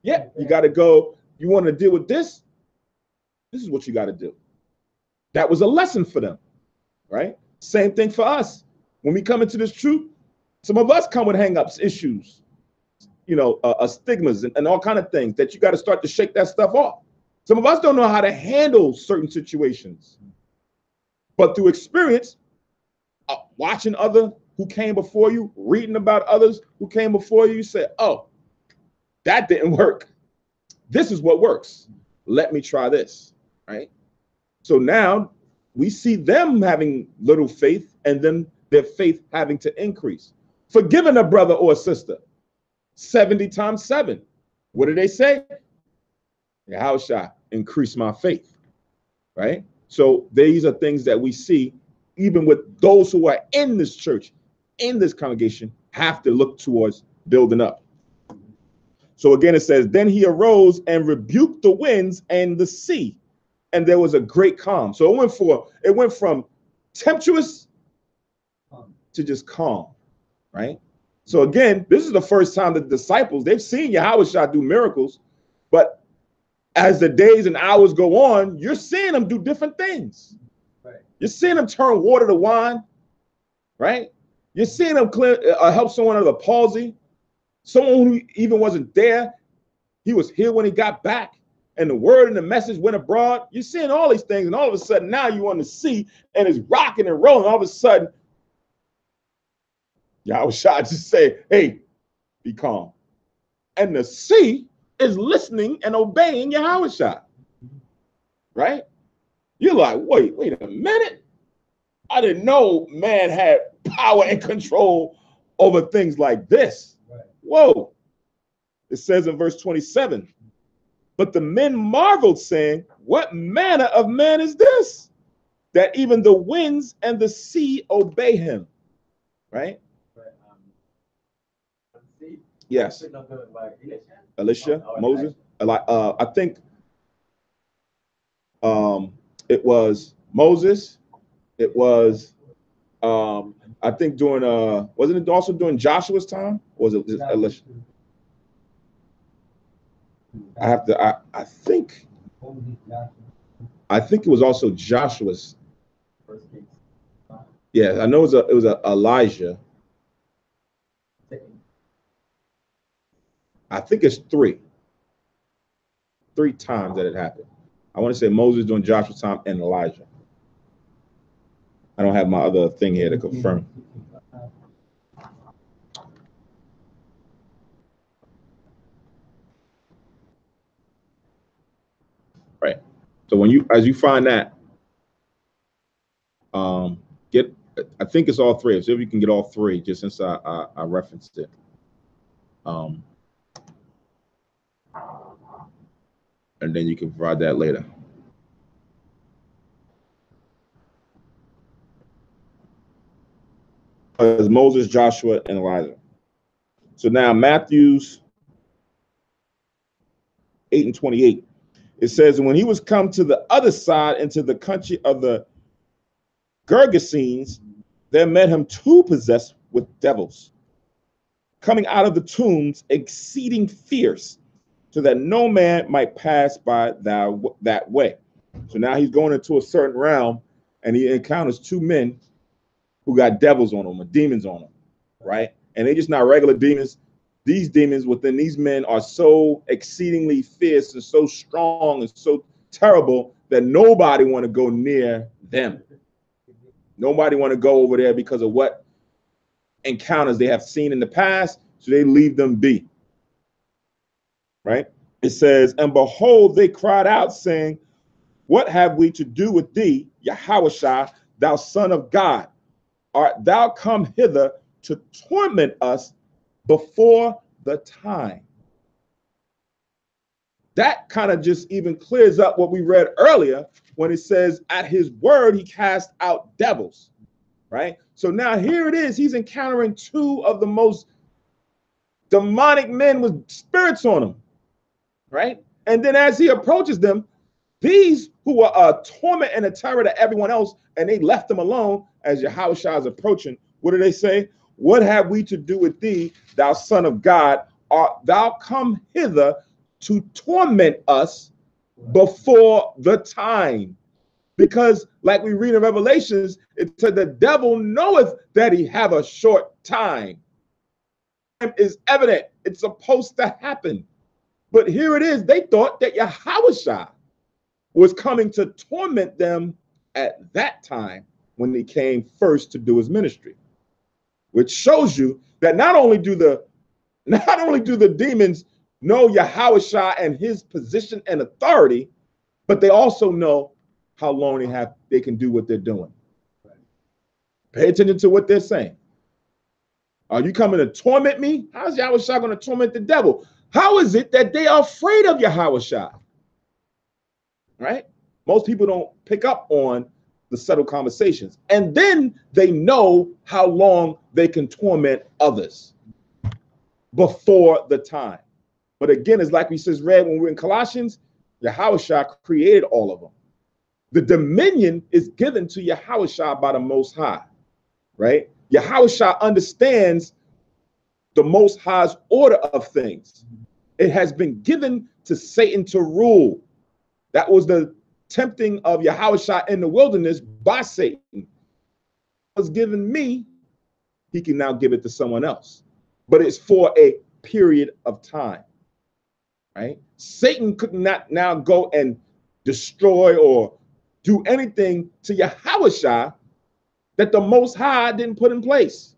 Yeah, you got to go. You want to deal with this? This is what you got to do. That was a lesson for them, right? Same thing for us. When we come into this truth, some of us come with hang-ups, issues, stigmas and all kind of things that you got to start to shake that stuff off. Some of us don't know how to handle certain situations, but through experience, watching other who came before you, reading about others who came before you, you say, "Oh, that didn't work. This is what works. Let me try this," right? So now we see them having little faith and then their faith having to increase. Forgiving a brother or a sister 70 times 7. What did they say? How shall I increase my faith? Right? So these are things that we see even with those who are in this church, in this congregation, have to look towards building up. So again, it says, then he arose and rebuked the winds and the sea, and there was a great calm. So it went from tempestuous to just calm, right? So again, this is the first time the disciples, they've seen Yahushua do miracles, but as the days and hours go on, you're seeing them do different things. Right. You're seeing them turn water to wine, right? You're seeing them help someone out of the palsy. Someone who even wasn't there, he was here when he got back, and the word and the message went abroad. You're seeing all these things, and all of a sudden now you on the sea, and it's rocking and rolling. All of a sudden, Yahushua just say, "Hey, be calm," and the sea is listening and obeying Yahushua, right? You're like, wait a minute. I didn't know man had power and control over things like this. Right. Whoa. It says in verse 27, but the men marveled, saying, what manner of man is this, that even the winds and the sea obey him? Right? Yes. Elisha, Moses. I think it was Moses. It was I think during wasn't it also during Joshua's time? Or was it just Elisha? I think it was also Joshua's. Yeah, I know it was Elijah. I think it's three times that it happened. I want to say Moses during Joshua's time and Elijah. I don't have my other thing here to confirm. Right. So as you find that, I think it's all three. So if you can get all three, just since I referenced it. And then you can provide that later. As Moses, Joshua, and Elijah. So now Matthew's 8:28. It says, when he was come to the other side into the country of the Gergesenes, there met him two possessed with devils, coming out of the tombs, exceeding fierce, so that no man might pass by that way. So now he's going into a certain realm, and he encounters two men who got devils on them, or demons on them, right? And they're just not regular demons. These demons within these men are so exceedingly fierce and so strong and so terrible that nobody want to go near them, Nobody want to go over there because of what encounters they have seen in the past, so they leave them be. Right? It says, and behold, they cried out, saying, what have we to do with thee, Yahushua, thou Son of God? Art thou come hither to torment us before the time? That kind of just even clears up what we read earlier when it says, at his word, he cast out devils, right? So now here it is. He's encountering two of the most demonic men with spirits on them, right? And then as he approaches them, these who were a torment and a terror to everyone else, and they left them alone as Yahushua is approaching. What do they say? What have we to do with thee, thou Son of God? Art thou come hither to torment us before the time? Because like we read in Revelations, it said the devil knoweth that he have a short time. Time is evident. It's supposed to happen. But here it is. They thought that Yahushua was coming to torment them at that time when he came first to do his ministry, which shows you that not only do the demons know Yahushua and his position and authority, but they also know how long they can do what they're doing. Pay attention to what they're saying. Are you coming to torment me? How's Yahushua going to torment the devil? How is it that they are afraid of Yahushua? Right? Most people don't pick up on the subtle conversations. And then they know how long they can torment others before the time. But again, it's like we just read when we're in Colossians, Yahushua created all of them. The dominion is given to Yahushua by the Most High, right? Yahushua understands the Most High's order of things. It has been given to Satan to rule. That was the tempting of Yahushua in the wilderness by Satan. It was given me, he can now give it to someone else. But it's for a period of time, right? Satan could not now go and destroy or do anything to Yahushua that the Most High didn't put in place.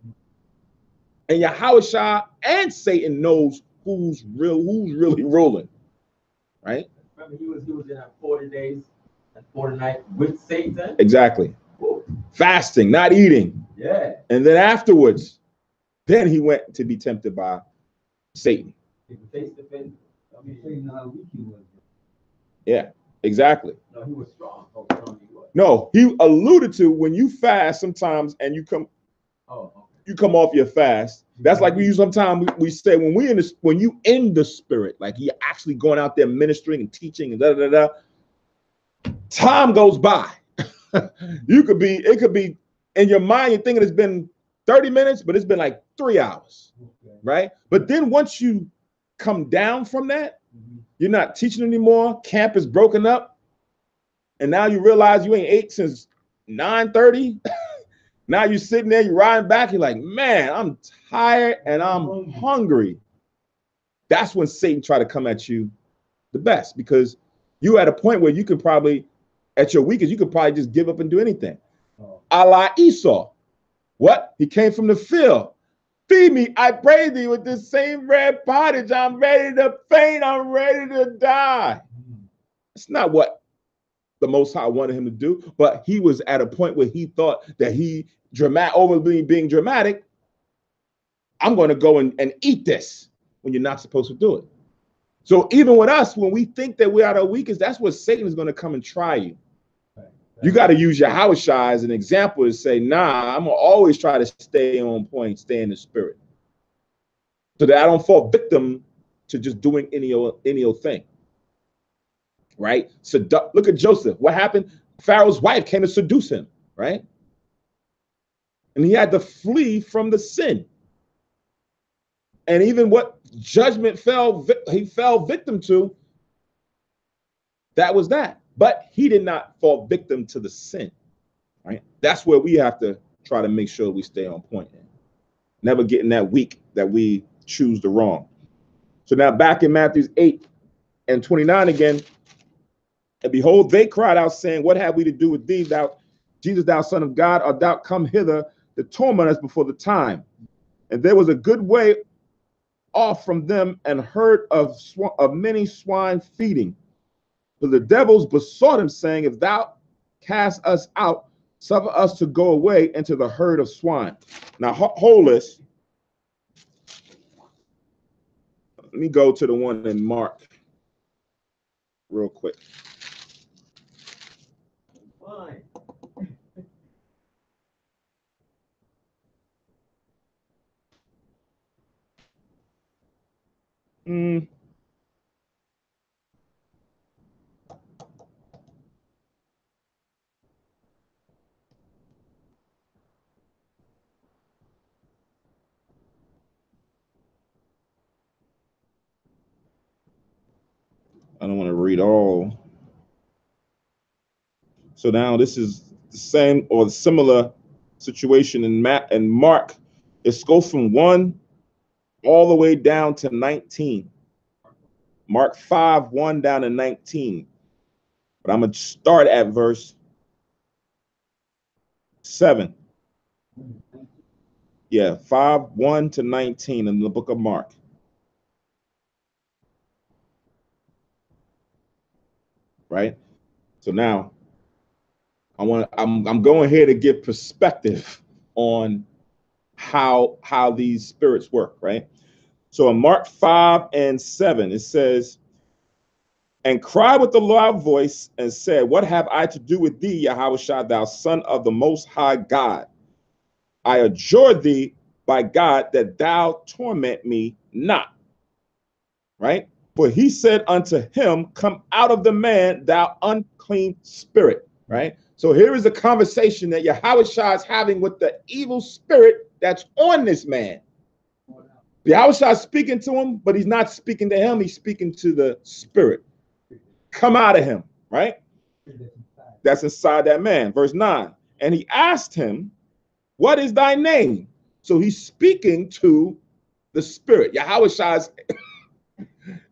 And Yahushua and Satan knows who's really ruling, right? Remember, he was in 40 days and 40 nights with Satan. Exactly. Ooh. Fasting, not eating. Yeah. And then afterwards, then he went to be tempted by Satan. Face to face. I mean, how weak he was. Yeah, exactly. No, he was strong. Oh, no, he alluded to when you fast sometimes and you come. Oh, okay. You come off your fast. That's like we use sometimes we say when you in the spirit, like you're actually going out there ministering and teaching and time goes by. It could be in your mind, you're thinking it's been 30 minutes, but it's been like 3 hours, okay. Right? But then once you come down from that, you're not teaching anymore. Camp is broken up. And now you realize you ain't ate since 9:30. Now you're sitting there, you're riding back, you're like, man, I'm tired and I'm hungry. That's when Satan try to come at you the best, because you at a point where you could probably, at your weakest, you could probably just give up and do anything. A la Esau. What? He came from the field. Feed me, I pray thee, with this same red pottage. I'm ready to faint. I'm ready to die. It's not what the Most High wanted him to do, but he was at a point where he thought that being dramatic, I'm going to go and eat this when you're not supposed to do it. So even with us, when we think that we're at our weakest, that's what Satan is going to come and try you. You got to use Yahushua as an example to say, nah, I'm going to always try to stay on point, stay in the spirit, so that I don't fall victim to just doing any old thing. Right? So look at Joseph. What happened? Pharaoh's wife came to seduce him, right? And he had to flee from the sin. And even what judgment he fell victim to, that was that. But he did not fall victim to the sin, right? That's where we have to try to make sure we stay on point. Never getting that weak that we choose the wrong. So now back in Matthew 8:29 again, and behold, they cried out, saying, what have we to do with thee, thou Jesus, thou Son of God, art thou come hither to torment us before the time? And there was a good way off from them, and herd of many swine feeding. But the devils besought him, saying, if thou cast us out, suffer us to go away into the herd of swine. Now, hold this. Let me go to the one in Mark real quick. Fine. I don't want to read all. So now this is the same or similar situation in Mark. It goes from 1 all the way down to 19. Mark 5, 1 down to 19. But I'm going to start at verse 7. Yeah, 5, 1 to 19 in the book of Mark. Right? So now I'm going here to give perspective on how these spirits work, right? So in Mark 5 and 7, it says, and cried with a loud voice and said, what have I to do with thee, Yahushua, thou Son of the Most High God? I adjure thee by God that thou torment me not. Right? For he said unto him, come out of the man, thou unclean spirit. Right? So here is a conversation that Yahushua is having with the evil spirit that's on this man. Yahushua is speaking to him, but he's not speaking to him. He's speaking to the spirit. Come out of him, right? That's inside that man. Verse 9. And he asked him, what is thy name? So he's speaking to the spirit. Yahushua,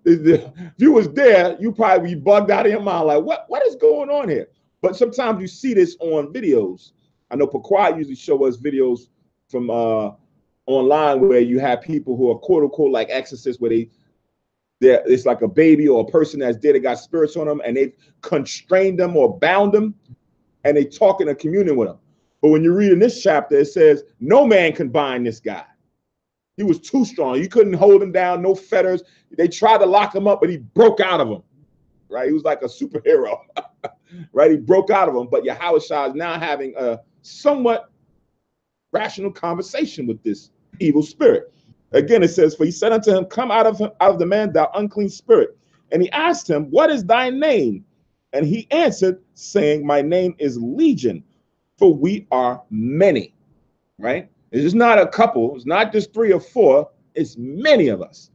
if you was there, you probably be bugged out of your mind, like, what is going on here? But sometimes you see this on videos. I know Paquai usually show us videos from online where you have people who are quote unquote like exorcists, where it's like a baby or a person that's dead that got spirits on them, and they've constrained them or bound them, and they talk in a communion with them. But when you read in this chapter, it says no man can bind this guy. He was too strong. You couldn't hold him down, no fetters. They tried to lock him up, but he broke out of them. Right? He was like a superhero. Right? He broke out of them. But Yahushua is now having a somewhat rational conversation with this evil spirit. Again, it says, for he said unto him, come out of the man, thou unclean spirit. And he asked him, what is thy name? And he answered, saying, my name is Legion, for we are many. Right? It's just not a couple. It's not just 3 or 4. It's many of us.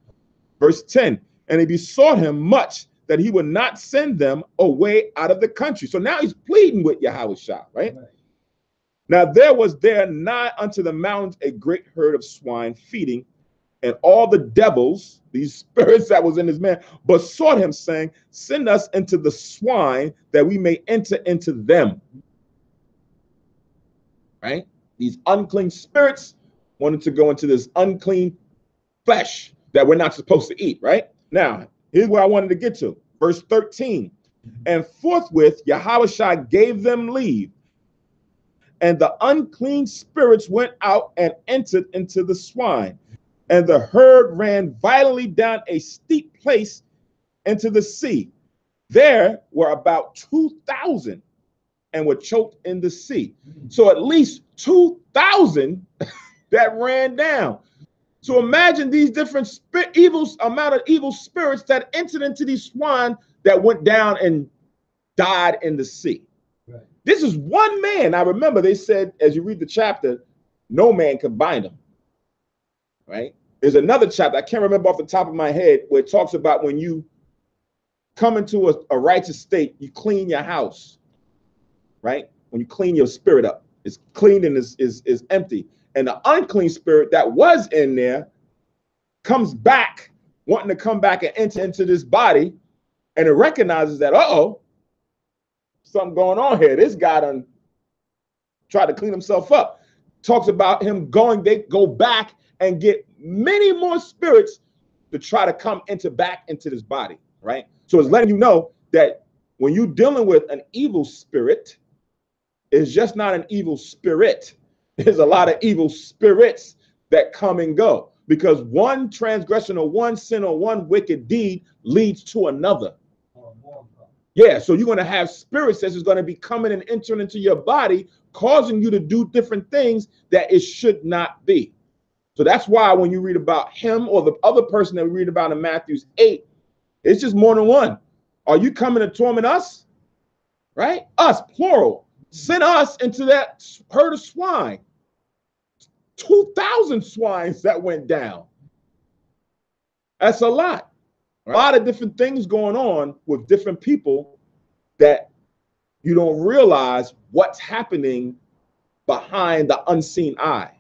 Verse 10, and he besought him much that he would not send them away out of the country. So now he's pleading with Yahushua, right? Now there was there nigh unto the mountains a great herd of swine feeding, and all the devils, these spirits that was in this man, besought him, saying, send us into the swine that we may enter into them. Right? These unclean spirits wanted to go into this unclean flesh that we're not supposed to eat, right? Now, here's where I wanted to get to. Verse 13. And forthwith Yahushua gave them leave, and the unclean spirits went out and entered into the swine. And the herd ran violently down a steep place into the sea. There were about 2,000 and were choked in the sea. So at least 2,000 that ran down. So imagine these different amount of evil spirits that entered into these swine that went down and died in the sea. Right. This is one man. I remember they said, as you read the chapter, no man could bind him. Right? There's another chapter, I can't remember off the top of my head, where it talks about when you come into a righteous state, you clean your house. Right? When you clean your spirit up, it's clean and is empty. And the unclean spirit that was in there comes back, wanting to come back and enter into this body, and it recognizes that, uh-oh, something going on here. This guy done tried to clean himself up. Talks about him going, they go back and get many more spirits to try to come back into this body, right? So it's letting you know that when you're dealing with an evil spirit, it's just not an evil spirit. There's a lot of evil spirits that come and go because one transgression or one sin or one wicked deed leads to another. Yeah, so you're going to have spirits that's going to be coming and entering into your body, causing you to do different things that it should not be. So that's why when you read about him or the other person that we read about in Matthew 8, it's just more than one. Are you coming to torment us? Right? Us, plural. Send us into that herd of swine. 2,000 swines that went down. That's a lot. A lot of different things going on with different people that you don't realize what's happening behind the unseen eye.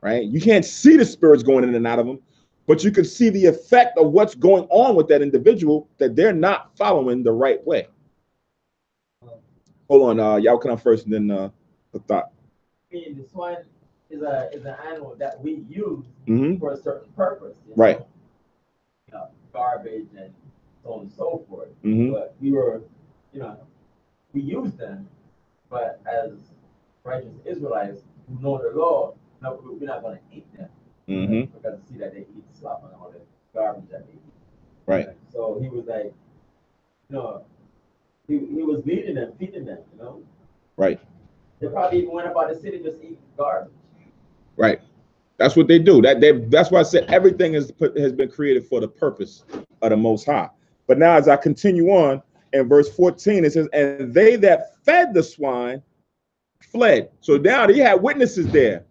Right? You can't see the spirits going in and out of them, but you can see the effect of what's going on with that individual, that they're not following the right way. Hold on, y'all come first and then the thought. I mean, the swine is an animal that we use for a certain purpose. Right. You know, garbage and so on and so forth. But we were, we use them, but as righteous Israelites who know the law, no, we're not going to eat them. Because see that they eat slop and all the garbage that they eat. Right. So he was like, he was leading them, feeding them, Right. They probably even went about the city just eating garbage. Right. That's what they do. That's why I said everything has been created for the purpose of the Most High. But now as I continue on in verse 14, it says, and they that fed the swine fled. So now they had witnesses there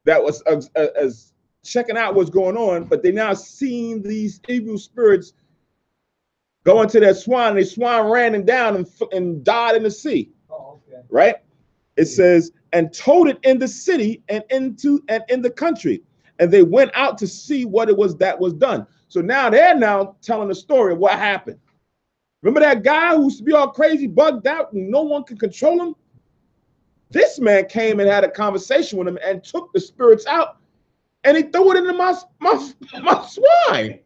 that was as checking out what's going on, but they now seeing these evil spirits go into that swine. The swine ran down and died in the sea. Right? It says, and told it in the city and in the country. And they went out to see what it was that was done. So now they're now telling the story of what happened. Remember that guy who used to be all crazy, bugged out, and no one could control him? This man came and had a conversation with him and took the spirits out, and he threw it into my swine.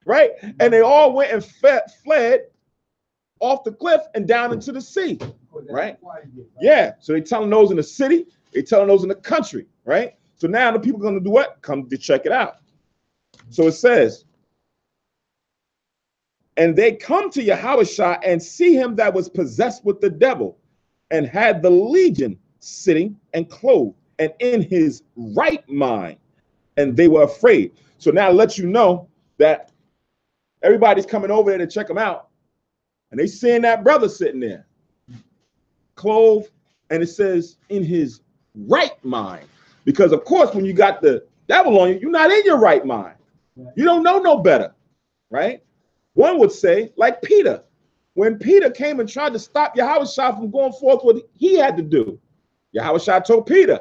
Right? And they all went and fled off the cliff and down into the sea. Right? Yeah. So they're telling those in the city, they're telling those in the country. Right? So now the people are going to do what? Come to check it out. So it says, and they come to Yahushua and see him that was possessed with the devil, and had the legion sitting and clothed and in his right mind, and they were afraid. So now it lets you know that everybody's coming over there to check him out, and they seeing that brother sitting there, clothed, and it says in his right mind, because of course when you got the devil on you, you're not in your right mind. You don't know no better, right? One would say, like Peter. When Peter came and tried to stop Yahushua from going forth what he had to do, Yahushua told Peter,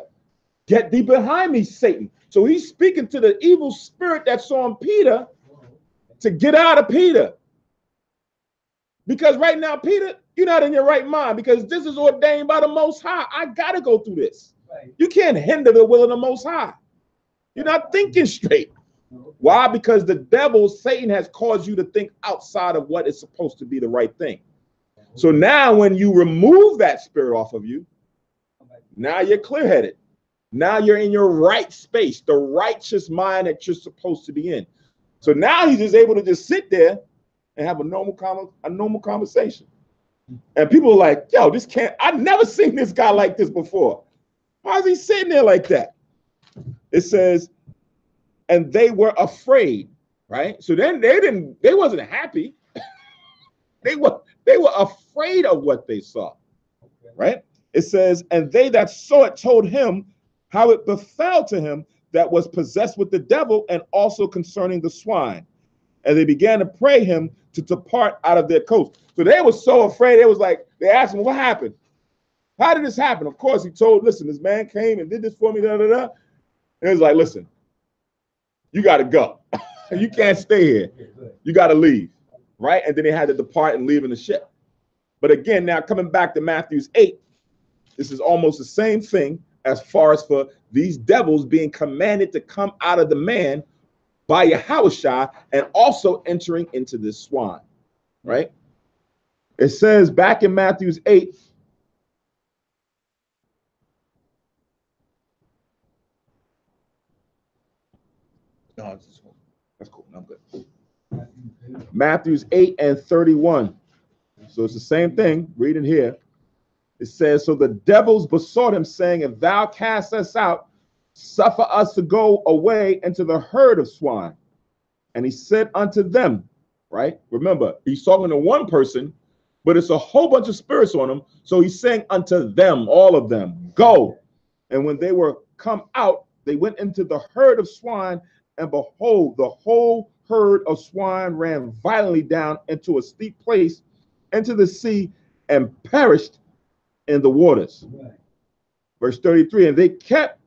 get thee behind me, Satan. So he's speaking to the evil spirit that's on Peter to get out of Peter. Because right now, Peter, you're not in your right mind, because this is ordained by the Most High. I got to go through this. You can't hinder the will of the Most High. You're not thinking straight. Why? Because the devil, Satan, has caused you to think outside of what is supposed to be the right thing. So now when you remove that spirit off of you, now you're clear-headed. Now you're in your right space, the righteous mind that you're supposed to be in. So now he's just able to just sit there and have a normal conversation. And people are like, yo, this can't, I've never seen this guy like this before. Why is he sitting there like that? It says, and they were afraid, right? So then they wasn't happy. they were afraid of what they saw, right? It says, and they that saw it told him how it befell to him that was possessed with the devil, and also concerning the swine. And they began to pray him to depart out of their coast. So they were so afraid. It was like, they asked him, what happened? How did this happen? Of course, he told, listen, this man came and did this for me, da, da, da. And it was like, listen, you got to go. You can't stay here. You got to leave, right? And then they had to depart and leave in the ship. But again, now coming back to Matthew 8, This is almost the same thing as far as for these devils being commanded to come out of the man by Yahushua and also entering into this swine, right? It says back in Matthew 8, no, that's cool. I'm good. Matthew 8 and 31. So it's the same thing. Read it here. It says, so the devils besought him, saying, if thou cast us out, suffer us to go away into the herd of swine. And he said unto them, right? Remember, he's talking to one person, but it's a whole bunch of spirits on him. So he's saying unto them, all of them, go. And when they were come out, they went into the herd of swine, and behold, the whole herd of swine ran violently down into a steep place, into the sea, and perished in the waters. Right. Verse 33, and they kept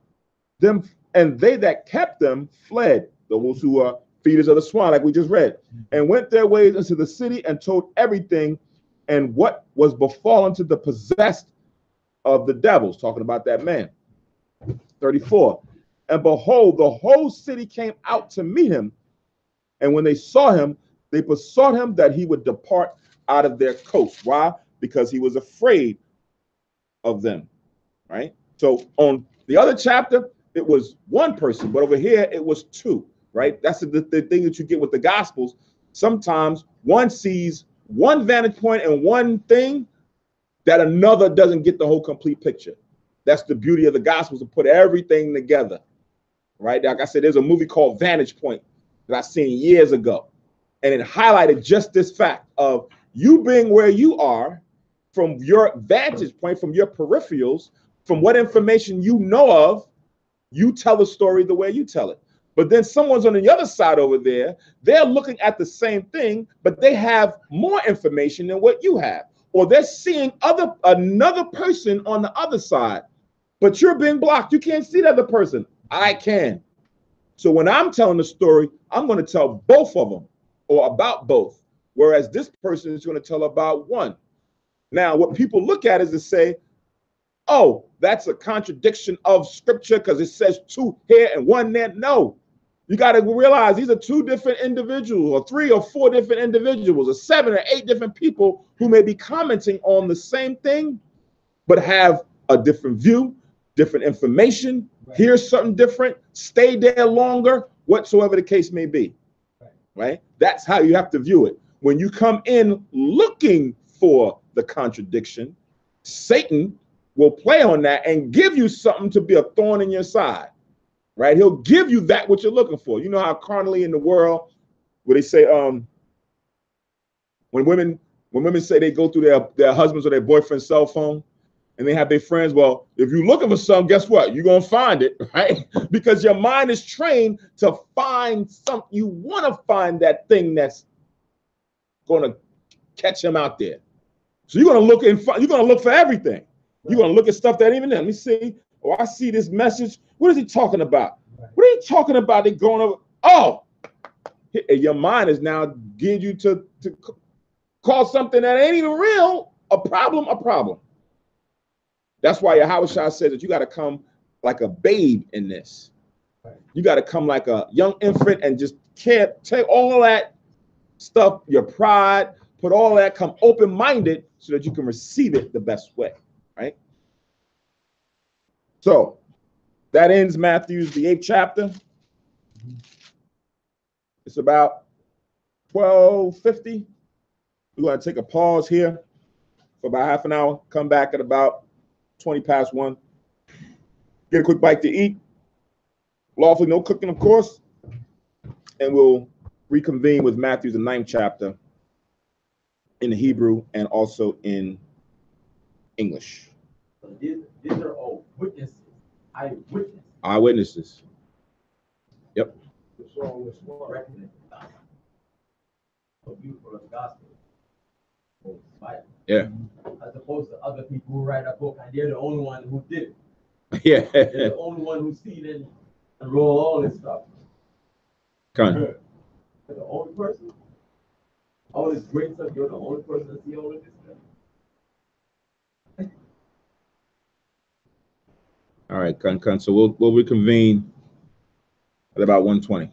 them, and they that kept them fled, those who are feeders of the swine, like we just read, and went their ways into the city and told everything and what was befallen to the possessed of the devils, talking about that man. 34, and behold, the whole city came out to meet him, and when they saw him, they besought him that he would depart out of their coast. Why? Because he was afraid of them, right? So on the other chapter, it was one person, but over here it was two, right? That's the thing that you get with the Gospels. Sometimes one sees one vantage point and one thing that another doesn't get the whole complete picture. That's the beauty of the Gospels, to put everything together, right? Like I said, there's a movie called Vantage Point that I seen years ago, and it highlighted just this fact of you being where you are from your vantage point, from your peripherals, from what information you know of, you tell the story the way you tell it. But then someone's on the other side over there, they're looking at the same thing, but they have more information than what you have. Or they're seeing another person on the other side, but you're being blocked. You can't see the other person. I can. So when I'm telling the story, I'm going to tell both of them or about both, whereas this person is going to tell about one. Now, what people look at is to say, oh, that's a contradiction of scripture because it says two here and one there. No, you got to realize these are two different individuals, or three or four different individuals, or 7 or 8 different people who may be commenting on the same thing, but have a different view, different information, hear something different, stay there longer, whatsoever the case may be, right? That's how you have to view it. When you come in looking for the contradiction, Satan will play on that and give you something to be a thorn in your side, right? He'll give you that what you're looking for. You know how carnally in the world, where they say, when women say they go through their husband's or their boyfriend's cell phone, and they have their friends, well, if you're looking for something, guess what? You're going to find it, right? Because your mind is trained to find something. You want to find that thing that's going to catch him out there. So you're going to look for everything. You're going to look at stuff that even, let me see. Oh, I see this message. What is he talking about? What are you talking about? They're going over. Oh, your mind is now geared you to call something that ain't even real a problem. That's why Yahushua said that you got to come like a babe in this. You got to come like a young infant and just can't take all that stuff, your pride, put all that, come open-minded so that you can receive it the best way, right? So that ends Matthew's, the 8th chapter. It's about 12:50. We're going to take a pause here for about half an hour, come back at about 20 past 1. Get a quick bite to eat. Lawfully, no cooking, of course. And we'll reconvene with Matthew's, the 9th chapter in the Hebrew and also in English. So these are all witnesses, eyewitnesses. Yep. What's wrong with reckoning the gospel? So beautiful of the gospel. Yeah. As opposed to other people who write a book and they're the only one who did it. Yeah. They're the only one who seen it and roll all this stuff. Kind. You're the only person. All this great stuff, you're the only person to see all of this stuff. All right, so we'll reconvene at about 1:20.